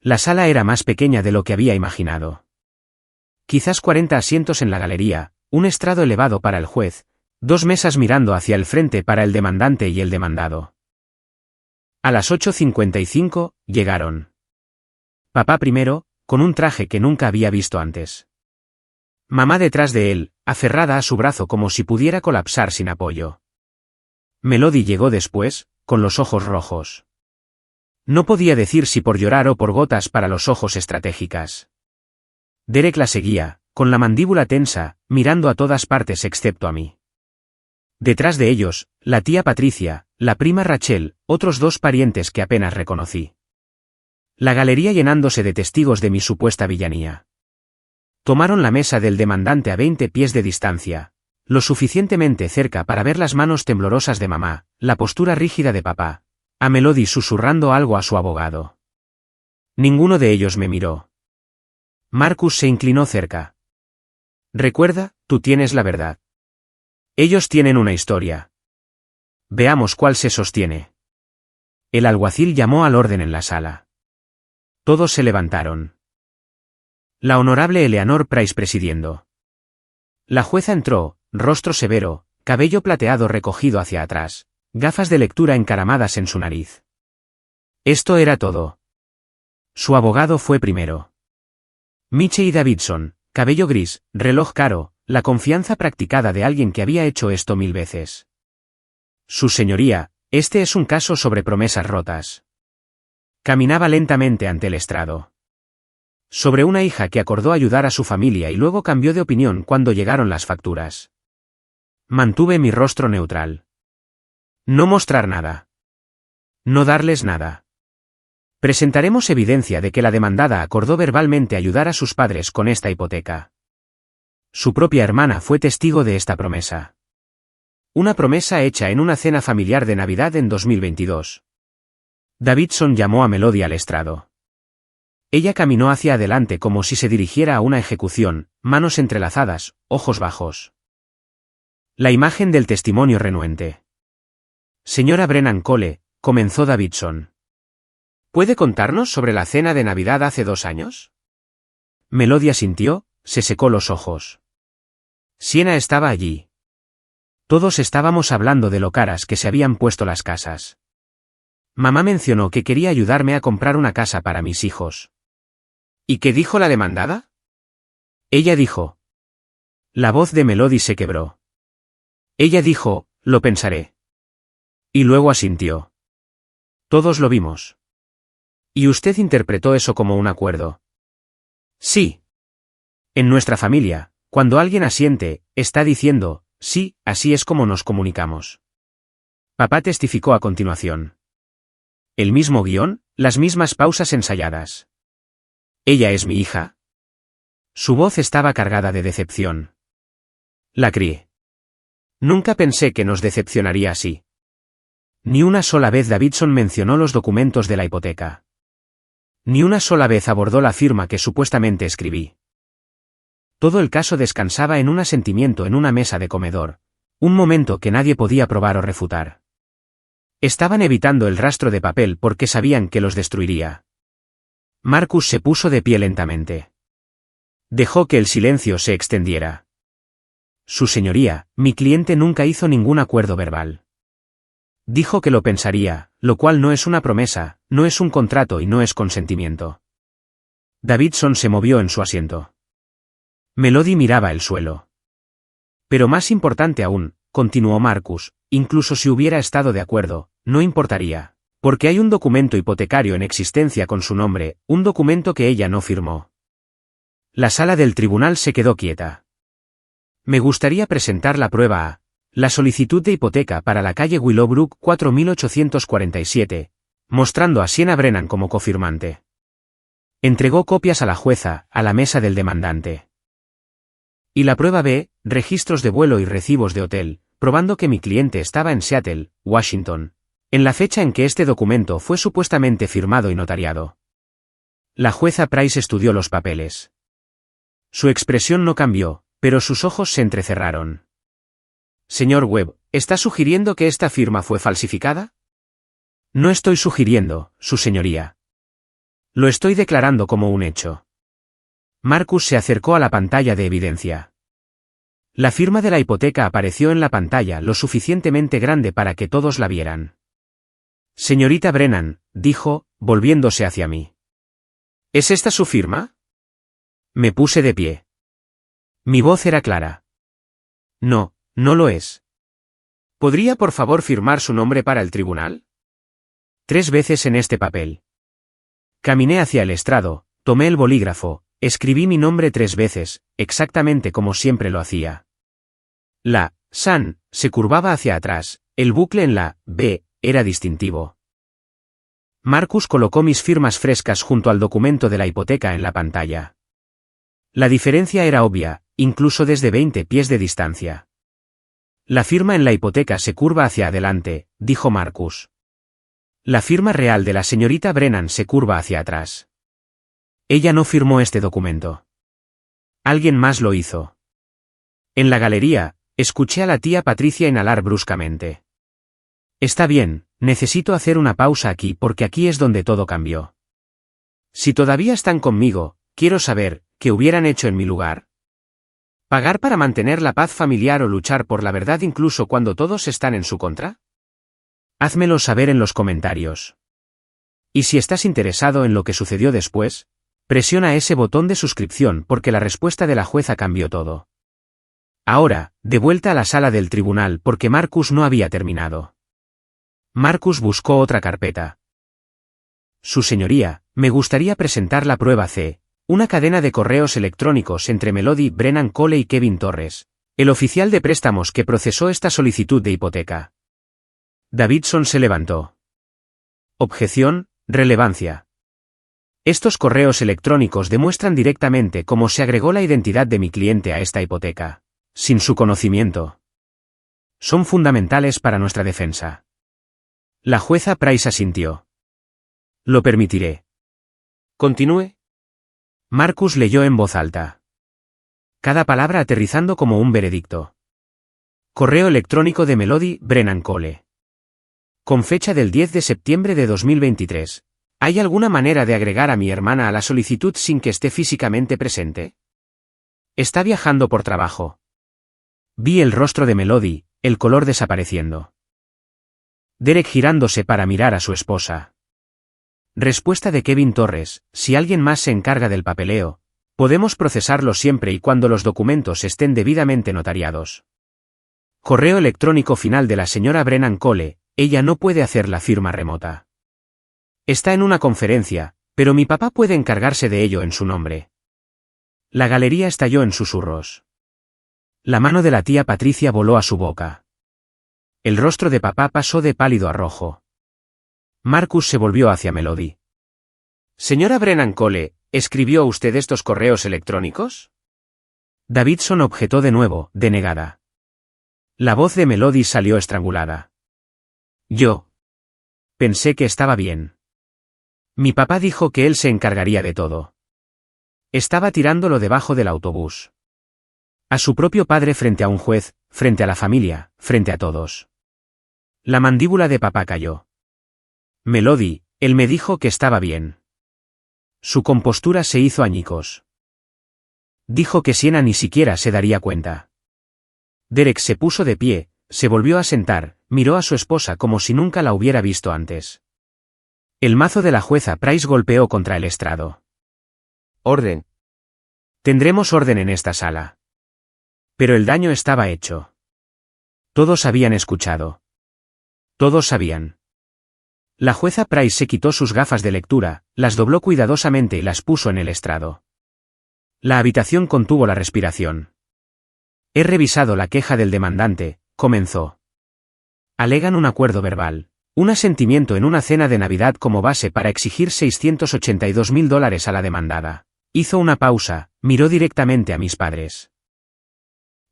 La sala era más pequeña de lo que había imaginado. Quizás 40 asientos en la galería, un estrado elevado para el juez, 2 mesas mirando hacia el frente para el demandante y el demandado. A las 8:55, llegaron. Papá primero, con un traje que nunca había visto antes. Mamá detrás de él, aferrada a su brazo como si pudiera colapsar sin apoyo. Melody llegó después, con los ojos rojos. No podía decir si por llorar o por gotas para los ojos estratégicas. Derek la seguía, con la mandíbula tensa, mirando a todas partes excepto a mí. Detrás de ellos, la tía Patricia, la prima Rachel, otros 2 parientes que apenas reconocí. La galería llenándose de testigos de mi supuesta villanía. Tomaron la mesa del demandante a 20 pies de distancia, lo suficientemente cerca para ver las manos temblorosas de mamá, la postura rígida de papá, a Melody susurrando algo a su abogado. Ninguno de ellos me miró. Marcus se inclinó cerca. Recuerda, tú tienes la verdad. Ellos tienen una historia. Veamos cuál se sostiene. El alguacil llamó al orden en la sala. Todos se levantaron. La honorable Eleanor Price presidiendo. La jueza entró, rostro severo, cabello plateado recogido hacia atrás, gafas de lectura encaramadas en su nariz. Esto era todo. Su abogado fue primero. Michie Davidson, cabello gris, reloj caro, la confianza practicada de alguien que había hecho esto 1000 veces. Su señoría, este es un caso sobre promesas rotas. Caminaba lentamente ante el estrado. Sobre una hija que acordó ayudar a su familia y luego cambió de opinión cuando llegaron las facturas. Mantuve mi rostro neutral. No mostrar nada. No darles nada. Presentaremos evidencia de que la demandada acordó verbalmente ayudar a sus padres con esta hipoteca. Su propia hermana fue testigo de esta promesa. Una promesa hecha en una cena familiar de Navidad en 2022. Davidson llamó a Melody al estrado. Ella caminó hacia adelante como si se dirigiera a una ejecución, manos entrelazadas, ojos bajos. La imagen del testimonio renuente. Señora Brennan Cole, comenzó Davidson. ¿Puede contarnos sobre la cena de Navidad hace 2 años? Melody asintió, se secó los ojos. Siena estaba allí. Todos estábamos hablando de lo caras que se habían puesto las casas. Mamá mencionó que quería ayudarme a comprar una casa para mis hijos. ¿Y qué dijo la demandada? Ella dijo. La voz de Melody se quebró. Ella dijo, lo pensaré. Y luego asintió. Todos lo vimos. ¿Y usted interpretó eso como un acuerdo? Sí. En nuestra familia, cuando alguien asiente, está diciendo, sí, así es como nos comunicamos. Papá testificó a continuación. El mismo guión, las mismas pausas ensayadas. ¿Ella es mi hija? Su voz estaba cargada de decepción. La crié. Nunca pensé que nos decepcionaría así. Ni una sola vez Davidson mencionó los documentos de la hipoteca. Ni una sola vez abordó la firma que supuestamente escribí. Todo el caso descansaba en un asentimiento en una mesa de comedor, un momento que nadie podía probar o refutar. Estaban evitando el rastro de papel porque sabían que los destruiría. Marcus se puso de pie lentamente. Dejó que el silencio se extendiera. Su señoría, mi cliente nunca hizo ningún acuerdo verbal. Dijo que lo pensaría, lo cual no es una promesa, no es un contrato y no es consentimiento. Davidson se movió en su asiento. Melody miraba el suelo. Pero más importante aún, continuó Marcus, incluso si hubiera estado de acuerdo, no importaría, porque hay un documento hipotecario en existencia con su nombre, un documento que ella no firmó. La sala del tribunal se quedó quieta. Me gustaría presentar la prueba A. La solicitud de hipoteca para la calle Willowbrook 4847, mostrando a Siena Brennan como cofirmante. Entregó copias a la jueza, a la mesa del demandante. Y la prueba B, registros de vuelo y recibos de hotel, probando que mi cliente estaba en Seattle, Washington, en la fecha en que este documento fue supuestamente firmado y notariado. La jueza Price estudió los papeles. Su expresión no cambió, pero sus ojos se entrecerraron. Señor Webb, ¿está sugiriendo que esta firma fue falsificada? No estoy sugiriendo, su señoría. Lo estoy declarando como un hecho. Marcus se acercó a la pantalla de evidencia. La firma de la hipoteca apareció en la pantalla lo suficientemente grande para que todos la vieran. Señorita Brennan, dijo, volviéndose hacia mí. ¿Es esta su firma? Me puse de pie. Mi voz era clara. No, no lo es. ¿Podría por favor firmar su nombre para el tribunal? 3 veces en este papel. Caminé hacia el estrado, tomé el bolígrafo, escribí mi nombre 3 veces, exactamente como siempre lo hacía. La San se curvaba hacia atrás, el bucle en la B era distintivo. Marcus colocó mis firmas frescas junto al documento de la hipoteca en la pantalla. La diferencia era obvia, incluso desde 20 pies de distancia. La firma en la hipoteca se curva hacia adelante, dijo Marcus. La firma real de la señorita Brennan se curva hacia atrás. Ella no firmó este documento. Alguien más lo hizo. En la galería, escuché a la tía Patricia inhalar bruscamente. Está bien, necesito hacer una pausa aquí porque aquí es donde todo cambió. Si todavía están conmigo, quiero saber, ¿qué hubieran hecho en mi lugar? ¿Pagar para mantener la paz familiar o luchar por la verdad incluso cuando todos están en su contra? Házmelo saber en los comentarios. Y si estás interesado en lo que sucedió después, presiona ese botón de suscripción porque la respuesta de la jueza cambió todo. Ahora, de vuelta a la sala del tribunal porque Marcus no había terminado. Marcus buscó otra carpeta. Su señoría, me gustaría presentar la prueba C, una cadena de correos electrónicos entre Melody Brennan Cole y Kevin Torres, el oficial de préstamos que procesó esta solicitud de hipoteca. Davidson se levantó. Objeción, relevancia. Estos correos electrónicos demuestran directamente cómo se agregó la identidad de mi cliente a esta hipoteca, sin su conocimiento. Son fundamentales para nuestra defensa. La jueza Price asintió. Lo permitiré. Continúe. Marcus leyó en voz alta. Cada palabra aterrizando como un veredicto. Correo electrónico de Melody Brennan Cole. Con fecha del 10 de septiembre de 2023. ¿Hay alguna manera de agregar a mi hermana a la solicitud sin que esté físicamente presente? Está viajando por trabajo. Vi el rostro de Melody, el color desapareciendo. Derek girándose para mirar a su esposa. Respuesta de Kevin Torres, si alguien más se encarga del papeleo, podemos procesarlo siempre y cuando los documentos estén debidamente notariados. Correo electrónico final de la señora Brennan Cole, ella no puede hacer la firma remota. Está en una conferencia, pero mi papá puede encargarse de ello en su nombre. La galería estalló en susurros. La mano de la tía Patricia voló a su boca. El rostro de papá pasó de pálido a rojo. Marcus se volvió hacia Melody. Señora Brennan Cole, ¿escribió usted estos correos electrónicos? Davidson objetó de nuevo, denegada. La voz de Melody salió estrangulada. Yo. Pensé que estaba bien. Mi papá dijo que él se encargaría de todo. Estaba tirándolo debajo del autobús. A su propio padre frente a un juez, frente a la familia, frente a todos. La mandíbula de papá cayó. Melody, él me dijo que estaba bien. Su compostura se hizo añicos. Dijo que Siena ni siquiera se daría cuenta. Derek se puso de pie, se volvió a sentar, miró a su esposa como si nunca la hubiera visto antes. El mazo de la jueza Price golpeó contra el estrado. Orden. Tendremos orden en esta sala. Pero el daño estaba hecho. Todos habían escuchado. Todos sabían. La jueza Price se quitó sus gafas de lectura, las dobló cuidadosamente y las puso en el estrado. La habitación contuvo la respiración. He revisado la queja del demandante, comenzó. Alegan un acuerdo verbal, un asentimiento en una cena de Navidad como base para exigir $682.000 a la demandada. Hizo una pausa, miró directamente a mis padres.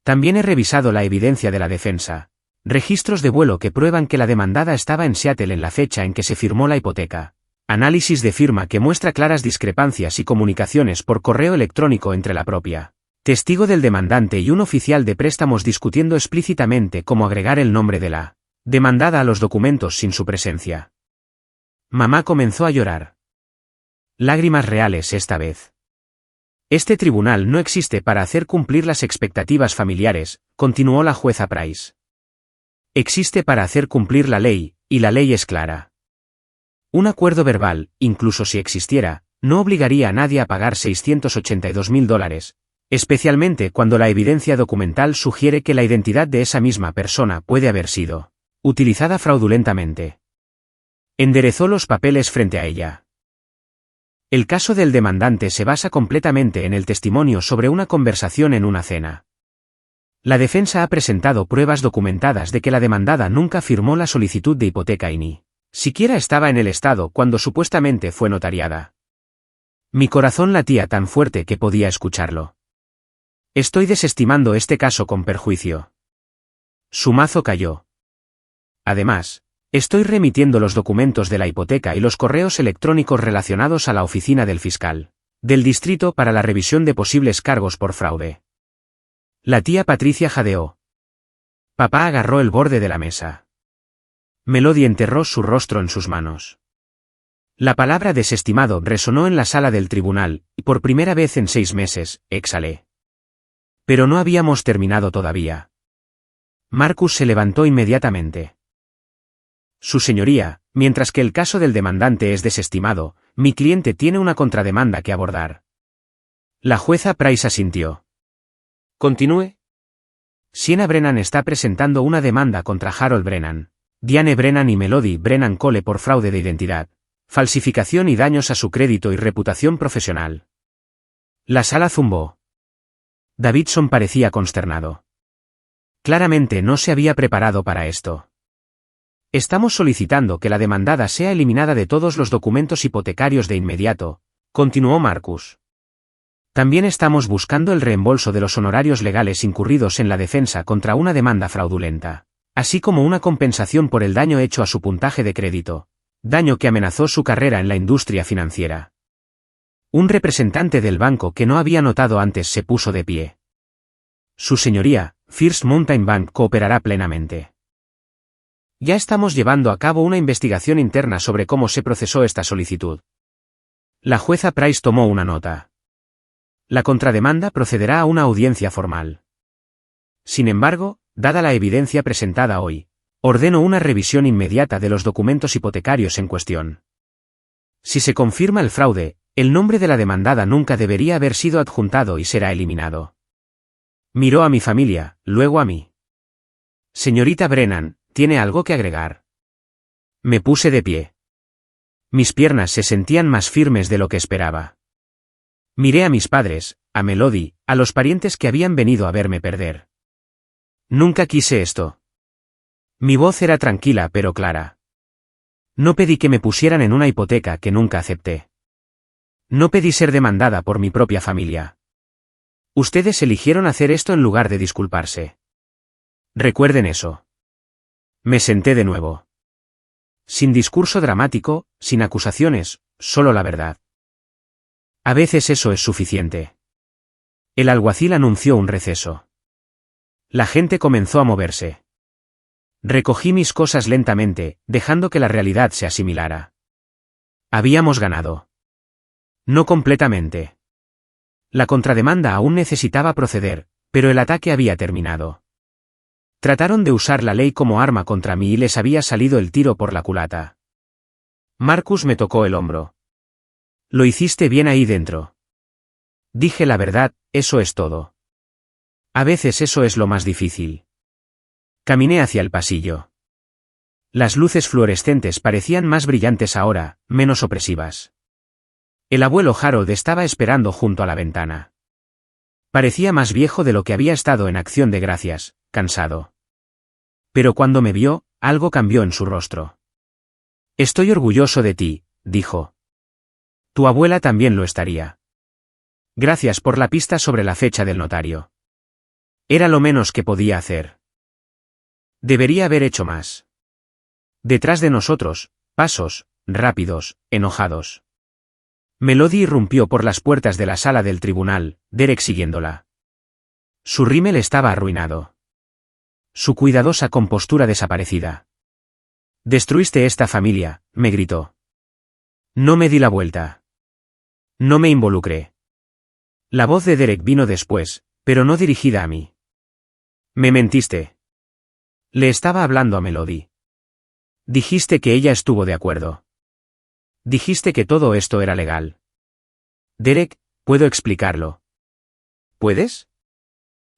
También he revisado la evidencia de la defensa, Registros de vuelo que prueban que la demandada estaba en Seattle en la fecha en que se firmó la hipoteca. Análisis de firma que muestra claras discrepancias y comunicaciones por correo electrónico entre la propia testigo del demandante y un oficial de préstamos discutiendo explícitamente cómo agregar el nombre de la demandada a los documentos sin su presencia. Mamá comenzó a llorar. Lágrimas reales esta vez. Este tribunal no existe para hacer cumplir las expectativas familiares, continuó la jueza Price. Existe para hacer cumplir la ley, y la ley es clara. Un acuerdo verbal, incluso si existiera, no obligaría a nadie a pagar $682.000, especialmente cuando la evidencia documental sugiere que la identidad de esa misma persona puede haber sido utilizada fraudulentamente. Enderezó los papeles frente a ella. El caso del demandante se basa completamente en el testimonio sobre una conversación en una cena. La defensa ha presentado pruebas documentadas de que la demandada nunca firmó la solicitud de hipoteca y ni siquiera estaba en el estado cuando supuestamente fue notariada. Mi corazón latía tan fuerte que podía escucharlo. Estoy desestimando este caso con perjuicio. Su mazo cayó. Además, estoy remitiendo los documentos de la hipoteca y los correos electrónicos relacionados a la oficina del fiscal del distrito para la revisión de posibles cargos por fraude. La tía Patricia jadeó. Papá agarró el borde de la mesa. Melody enterró su rostro en sus manos. La palabra desestimado resonó en la sala del tribunal, y por primera vez en 6 meses, exhalé. Pero no habíamos terminado todavía. Marcus se levantó inmediatamente. Su señoría, mientras que el caso del demandante es desestimado, mi cliente tiene una contrademanda que abordar. La jueza Price asintió. Continúe. Sienna Brennan está presentando una demanda contra Harold Brennan, Diane Brennan y Melody Brennan Cole por fraude de identidad, falsificación y daños a su crédito y reputación profesional. La sala zumbó. Davidson parecía consternado. Claramente no se había preparado para esto. Estamos solicitando que la demandada sea eliminada de todos los documentos hipotecarios de inmediato, continuó Marcus. También estamos buscando el reembolso de los honorarios legales incurridos en la defensa contra una demanda fraudulenta, así como una compensación por el daño hecho a su puntaje de crédito, daño que amenazó su carrera en la industria financiera. Un representante del banco que no había notado antes se puso de pie. Su señoría, First Mountain Bank cooperará plenamente. Ya estamos llevando a cabo una investigación interna sobre cómo se procesó esta solicitud. La jueza Price tomó una nota. La contrademanda procederá a una audiencia formal. Sin embargo, dada la evidencia presentada hoy, ordeno una revisión inmediata de los documentos hipotecarios en cuestión. Si se confirma el fraude, el nombre de la demandada nunca debería haber sido adjuntado y será eliminado. Miró a mi familia, luego a mí. Señorita Brennan, ¿tiene algo que agregar? Me puse de pie. Mis piernas se sentían más firmes de lo que esperaba. Miré a mis padres, a Melody, a los parientes que habían venido a verme perder. Nunca quise esto. Mi voz era tranquila pero clara. No pedí que me pusieran en una hipoteca que nunca acepté. No pedí ser demandada por mi propia familia. Ustedes eligieron hacer esto en lugar de disculparse. Recuerden eso. Me senté de nuevo. Sin discurso dramático, sin acusaciones, solo la verdad. A veces eso es suficiente. El alguacil anunció un receso. La gente comenzó a moverse. Recogí mis cosas lentamente, dejando que la realidad se asimilara. Habíamos ganado. No completamente. La contrademanda aún necesitaba proceder, pero el ataque había terminado. Trataron de usar la ley como arma contra mí y les había salido el tiro por la culata. Marcus me tocó el hombro. Lo hiciste bien ahí dentro. Dije la verdad, eso es todo. A veces eso es lo más difícil. Caminé hacia el pasillo. Las luces fluorescentes parecían más brillantes ahora, menos opresivas. El abuelo Harold estaba esperando junto a la ventana. Parecía más viejo de lo que había estado en Acción de Gracias, cansado. Pero cuando me vio, algo cambió en su rostro. Estoy orgulloso de ti, dijo. Tu abuela también lo estaría. Gracias por la pista sobre la fecha del notario. Era lo menos que podía hacer. Debería haber hecho más. Detrás de nosotros, pasos, rápidos, enojados. Melody irrumpió por las puertas de la sala del tribunal, Derek siguiéndola. Su rímel estaba arruinado. Su cuidadosa compostura desaparecida. «Destruiste esta familia», me gritó. No me di la vuelta. No me involucré. La voz de Derek vino después, pero no dirigida a mí. «Me mentiste». Le estaba hablando a Melody. Dijiste que ella estuvo de acuerdo. Dijiste que todo esto era legal. Derek, puedo explicarlo. ¿Puedes?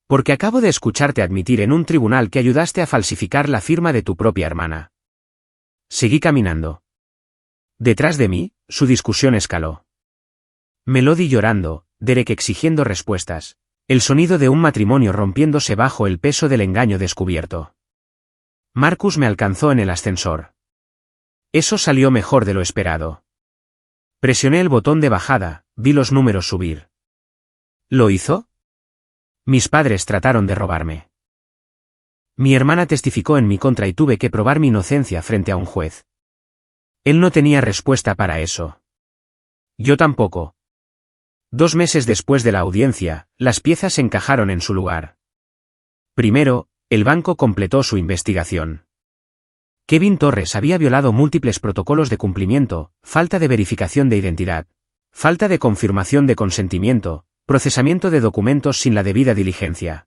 Porque acabo de escucharte admitir en un tribunal que ayudaste a falsificar la firma de tu propia hermana. Seguí caminando. Detrás de mí, su discusión escaló. Melody llorando, Derek exigiendo respuestas, el sonido de un matrimonio rompiéndose bajo el peso del engaño descubierto. Marcus me alcanzó en el ascensor. Eso salió mejor de lo esperado. Presioné el botón de bajada, vi los números subir. ¿Lo hizo? Mis padres trataron de robarme. Mi hermana testificó en mi contra y tuve que probar mi inocencia frente a un juez. Él no tenía respuesta para eso. Yo tampoco. 2 meses después de la audiencia, las piezas encajaron en su lugar. Primero, el banco completó su investigación. Kevin Torres había violado múltiples protocolos de cumplimiento, falta de verificación de identidad, falta de confirmación de consentimiento, procesamiento de documentos sin la debida diligencia.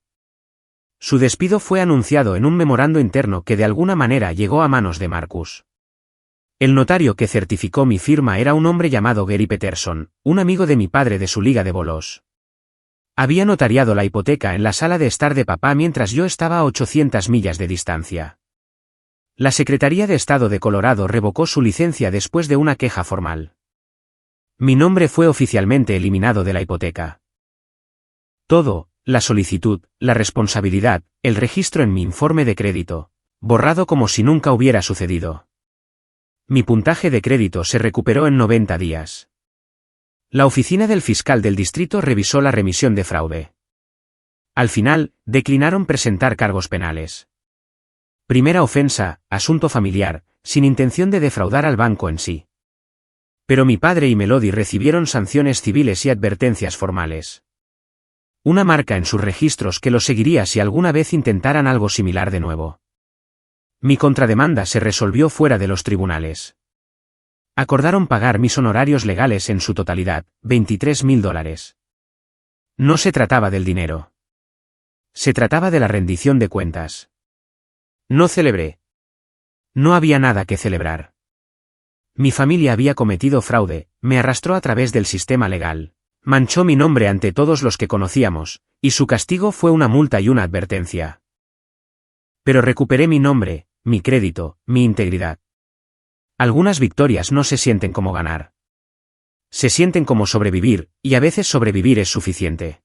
Su despido fue anunciado en un memorando interno que de alguna manera llegó a manos de Marcus. El notario que certificó mi firma era un hombre llamado Gary Peterson, un amigo de mi padre de su liga de bolos. Había notariado la hipoteca en la sala de estar de papá mientras yo estaba a 800 millas de distancia. La Secretaría de Estado de Colorado revocó su licencia después de una queja formal. Mi nombre fue oficialmente eliminado de la hipoteca. Todo, la solicitud, la responsabilidad, el registro en mi informe de crédito, borrado como si nunca hubiera sucedido. Mi puntaje de crédito se recuperó en 90 días. La oficina del fiscal del distrito revisó la remisión de fraude. Al final, declinaron presentar cargos penales. Primera ofensa, asunto familiar, sin intención de defraudar al banco en sí. Pero mi padre y Melody recibieron sanciones civiles y advertencias formales. Una marca en sus registros que los seguiría si alguna vez intentaran algo similar de nuevo. Mi contrademanda se resolvió fuera de los tribunales. Acordaron pagar mis honorarios legales en su totalidad, $23,000. No se trataba del dinero. Se trataba de la rendición de cuentas. No celebré. No había nada que celebrar. Mi familia había cometido fraude, me arrastró a través del sistema legal, manchó mi nombre ante todos los que conocíamos, y su castigo fue una multa y una advertencia. Pero recuperé mi nombre, mi crédito, mi integridad. Algunas victorias no se sienten como ganar. Se sienten como sobrevivir, y a veces sobrevivir es suficiente.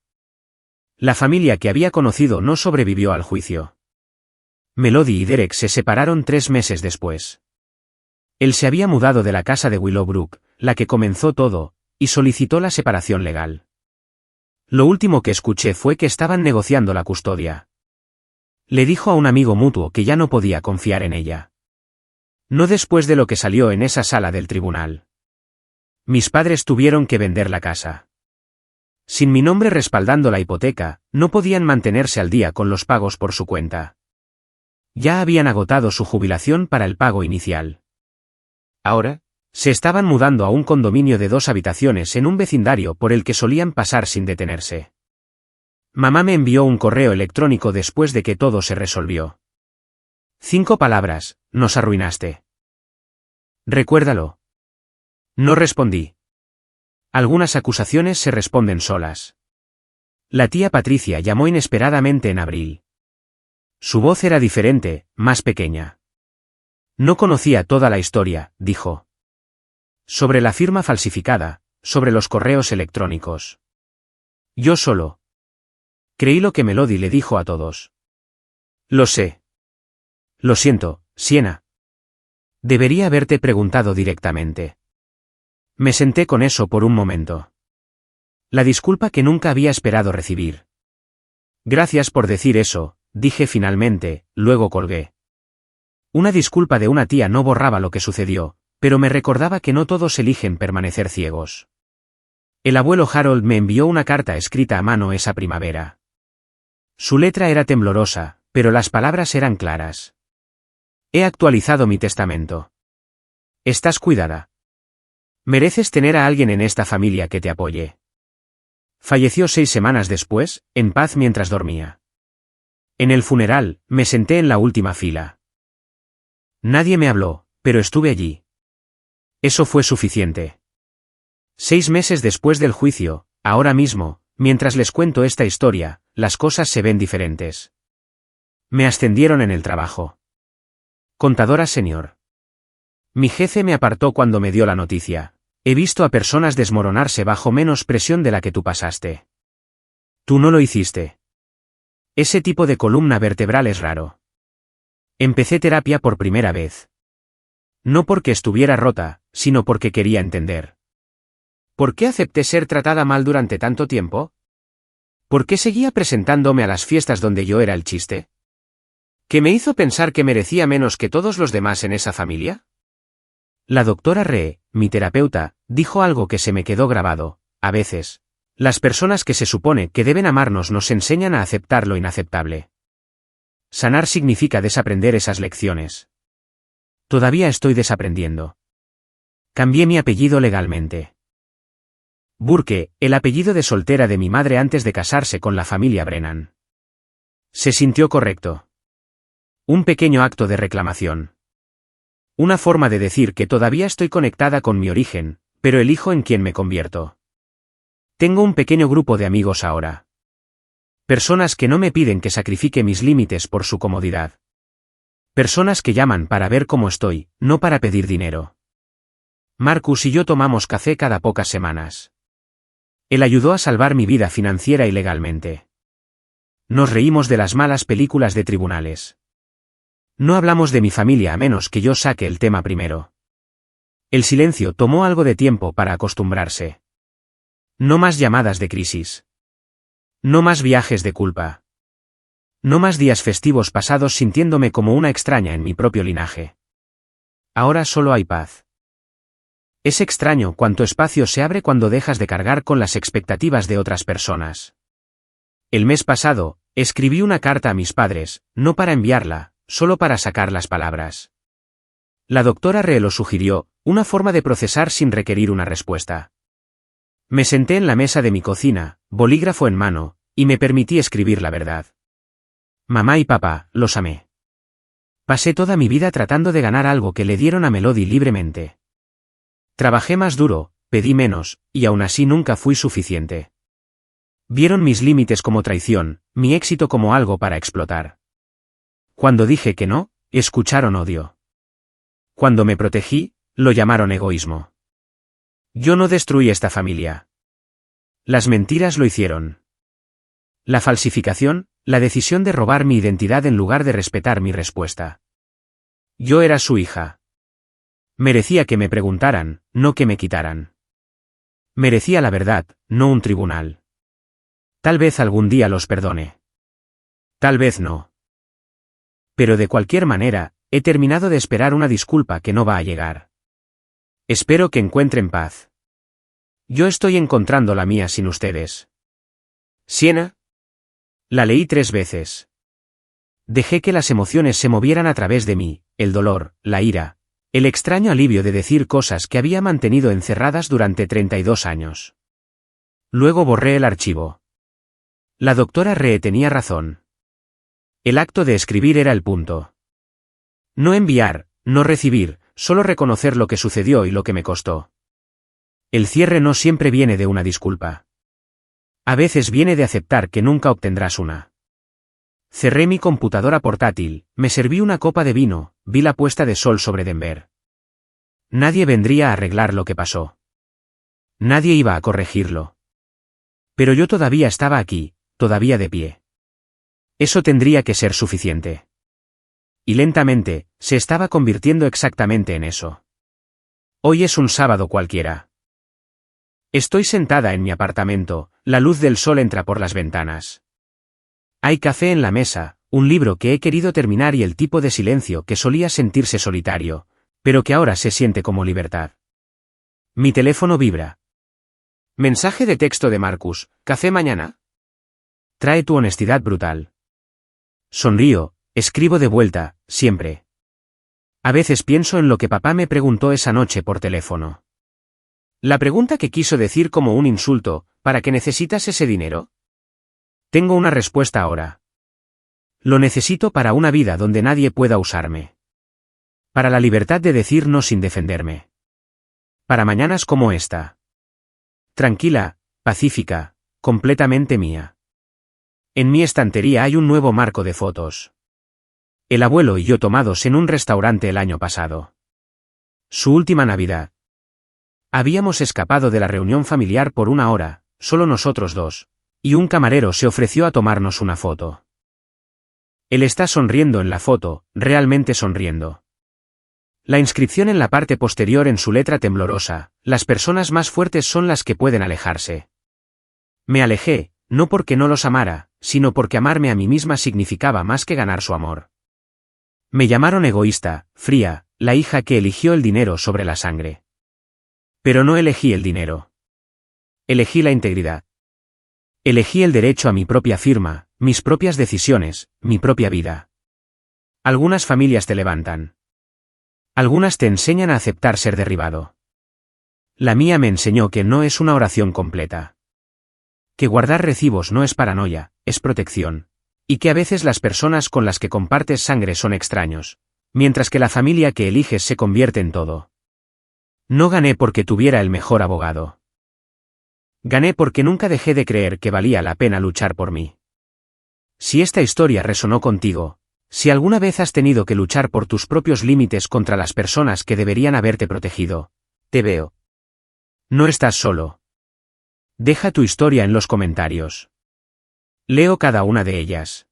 La familia que había conocido no sobrevivió al juicio. Melody y Derek se separaron 3 meses después. Él se había mudado de la casa de Willowbrook, la que comenzó todo, y solicitó la separación legal. Lo último que escuché fue que estaban negociando la custodia. Le dijo a un amigo mutuo que ya no podía confiar en ella. No después de lo que salió en esa sala del tribunal. Mis padres tuvieron que vender la casa. Sin mi nombre respaldando la hipoteca, no podían mantenerse al día con los pagos por su cuenta. Ya habían agotado su jubilación para el pago inicial. Ahora, se estaban mudando a un condominio de 2 habitaciones en un vecindario por el que solían pasar sin detenerse. Mamá me envió un correo electrónico después de que todo se resolvió. 5 palabras, nos arruinaste. Recuérdalo. No respondí. Algunas acusaciones se responden solas. La tía Patricia llamó inesperadamente en abril. Su voz era diferente, más pequeña. No conocía toda la historia, dijo. Sobre la firma falsificada, sobre los correos electrónicos. Yo solo. Creí lo que Melody le dijo a todos. Lo sé. Lo siento, Sienna. Debería haberte preguntado directamente. Me senté con eso por un momento. La disculpa que nunca había esperado recibir. Gracias por decir eso, dije finalmente, luego colgué. Una disculpa de una tía no borraba lo que sucedió, pero me recordaba que no todos eligen permanecer ciegos. El abuelo Harold me envió una carta escrita a mano esa primavera. Su letra era temblorosa, pero las palabras eran claras. He actualizado mi testamento. Estás cuidada. Mereces tener a alguien en esta familia que te apoye. Falleció 6 semanas después, en paz mientras dormía. En el funeral, me senté en la última fila. Nadie me habló, pero estuve allí. Eso fue suficiente. 6 meses después del juicio, ahora mismo, mientras les cuento esta historia, las cosas se ven diferentes. Me ascendieron en el trabajo. Contadora senior. Mi jefe me apartó cuando me dio la noticia. He visto a personas desmoronarse bajo menos presión de la que tú pasaste. Tú no lo hiciste. Ese tipo de columna vertebral es raro. Empecé terapia por primera vez. No porque estuviera rota, sino porque quería entender. ¿Por qué acepté ser tratada mal durante tanto tiempo? ¿Por qué seguía presentándome a las fiestas donde yo era el chiste? ¿Qué me hizo pensar que merecía menos que todos los demás en esa familia? La doctora Ree, mi terapeuta, dijo algo que se me quedó grabado. A veces, las personas que se supone que deben amarnos nos enseñan a aceptar lo inaceptable. Sanar significa desaprender esas lecciones. Todavía estoy desaprendiendo. Cambié mi apellido legalmente. Burke, el apellido de soltera de mi madre antes de casarse con la familia Brennan. Se sintió correcto. Un pequeño acto de reclamación. Una forma de decir que todavía estoy conectada con mi origen, pero elijo en quién me convierto. Tengo un pequeño grupo de amigos ahora. Personas que no me piden que sacrifique mis límites por su comodidad. Personas que llaman para ver cómo estoy, no para pedir dinero. Marcus y yo tomamos café cada pocas semanas. Él ayudó a salvar mi vida financiera y legalmente. Nos reímos de las malas películas de tribunales. No hablamos de mi familia a menos que yo saque el tema primero. El silencio tomó algo de tiempo para acostumbrarse. No más llamadas de crisis. No más viajes de culpa. No más días festivos pasados sintiéndome como una extraña en mi propio linaje. Ahora solo hay paz. Es extraño cuánto espacio se abre cuando dejas de cargar con las expectativas de otras personas. El mes pasado, escribí una carta a mis padres, no para enviarla, solo para sacar las palabras. La doctora Ree lo sugirió, una forma de procesar sin requerir una respuesta. Me senté en la mesa de mi cocina, bolígrafo en mano, y me permití escribir la verdad. Mamá y papá, los amé. Pasé toda mi vida tratando de ganar algo que le dieron a Melody libremente. Trabajé más duro, pedí menos, y aún así nunca fui suficiente. Vieron mis límites como traición, mi éxito como algo para explotar. Cuando dije que no, escucharon odio. Cuando me protegí, lo llamaron egoísmo. Yo no destruí esta familia. Las mentiras lo hicieron. La falsificación, la decisión de robar mi identidad en lugar de respetar mi respuesta. Yo era su hija. Merecía que me preguntaran, no que me quitaran. Merecía la verdad, no un tribunal. Tal vez algún día los perdone. Tal vez no. Pero de cualquier manera, he terminado de esperar una disculpa que no va a llegar. Espero que encuentren paz. Yo estoy encontrando la mía sin ustedes. Siena. La leí 3 veces. Dejé que las emociones se movieran a través de mí, el dolor, la ira, el extraño alivio de decir cosas que había mantenido encerradas durante 32 años. Luego borré el archivo. La doctora Ree tenía razón. El acto de escribir era el punto. No enviar, no recibir, solo reconocer lo que sucedió y lo que me costó. El cierre no siempre viene de una disculpa. A veces viene de aceptar que nunca obtendrás una. Cerré mi computadora portátil, me serví una copa de vino, vi la puesta de sol sobre Denver. Nadie vendría a arreglar lo que pasó. Nadie iba a corregirlo. Pero yo todavía estaba aquí, todavía de pie. Eso tendría que ser suficiente. Y lentamente, se estaba convirtiendo exactamente en eso. Hoy es un sábado cualquiera. Estoy sentada en mi apartamento, la luz del sol entra por las ventanas. Hay café en la mesa, Un libro que he querido terminar y el tipo de silencio que solía sentirse solitario, pero que ahora se siente como libertad. Mi teléfono vibra. Mensaje de texto de Marcus, ¿café mañana? Trae tu honestidad brutal. Sonrío, escribo de vuelta, siempre. A veces pienso en lo que papá me preguntó esa noche por teléfono. La pregunta que quiso decir como un insulto, ¿para qué necesitas ese dinero? Tengo una respuesta ahora. Lo necesito para una vida donde nadie pueda usarme. Para la libertad de decir no sin defenderme. Para mañanas como esta. Tranquila, pacífica, completamente mía. En mi estantería hay un nuevo marco de fotos. El abuelo y yo tomados en un restaurante el año pasado. Su última Navidad. Habíamos escapado de la reunión familiar por una hora, solo nosotros dos, y un camarero se ofreció a tomarnos una foto. Él está sonriendo en la foto, realmente sonriendo. La inscripción en la parte posterior en su letra temblorosa, las personas más fuertes son las que pueden alejarse. Me alejé, no porque no los amara, sino porque amarme a mí misma significaba más que ganar su amor. Me llamaron egoísta, fría, la hija que eligió el dinero sobre la sangre. Pero no elegí el dinero. Elegí la integridad. Elegí el derecho a mi propia firma, mis propias decisiones, mi propia vida. Algunas familias te levantan. Algunas te enseñan a aceptar ser derribado. La mía me enseñó que no es una oración completa. Que guardar recibos no es paranoia, es protección. Y que a veces las personas con las que compartes sangre son extraños, mientras que la familia que eliges se convierte en todo. No gané porque tuviera el mejor abogado. Gané porque nunca dejé de creer que valía la pena luchar por mí. Si esta historia resonó contigo, si alguna vez has tenido que luchar por tus propios límites contra las personas que deberían haberte protegido, te veo. No estás solo. Deja tu historia en los comentarios. Leo cada una de ellas.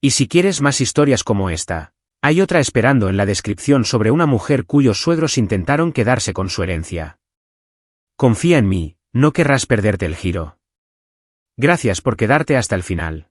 Y si quieres más historias como esta, hay otra esperando en la descripción sobre una mujer cuyos suegros intentaron quedarse con su herencia. Confía en mí, no querrás perderte el giro. Gracias por quedarte hasta el final.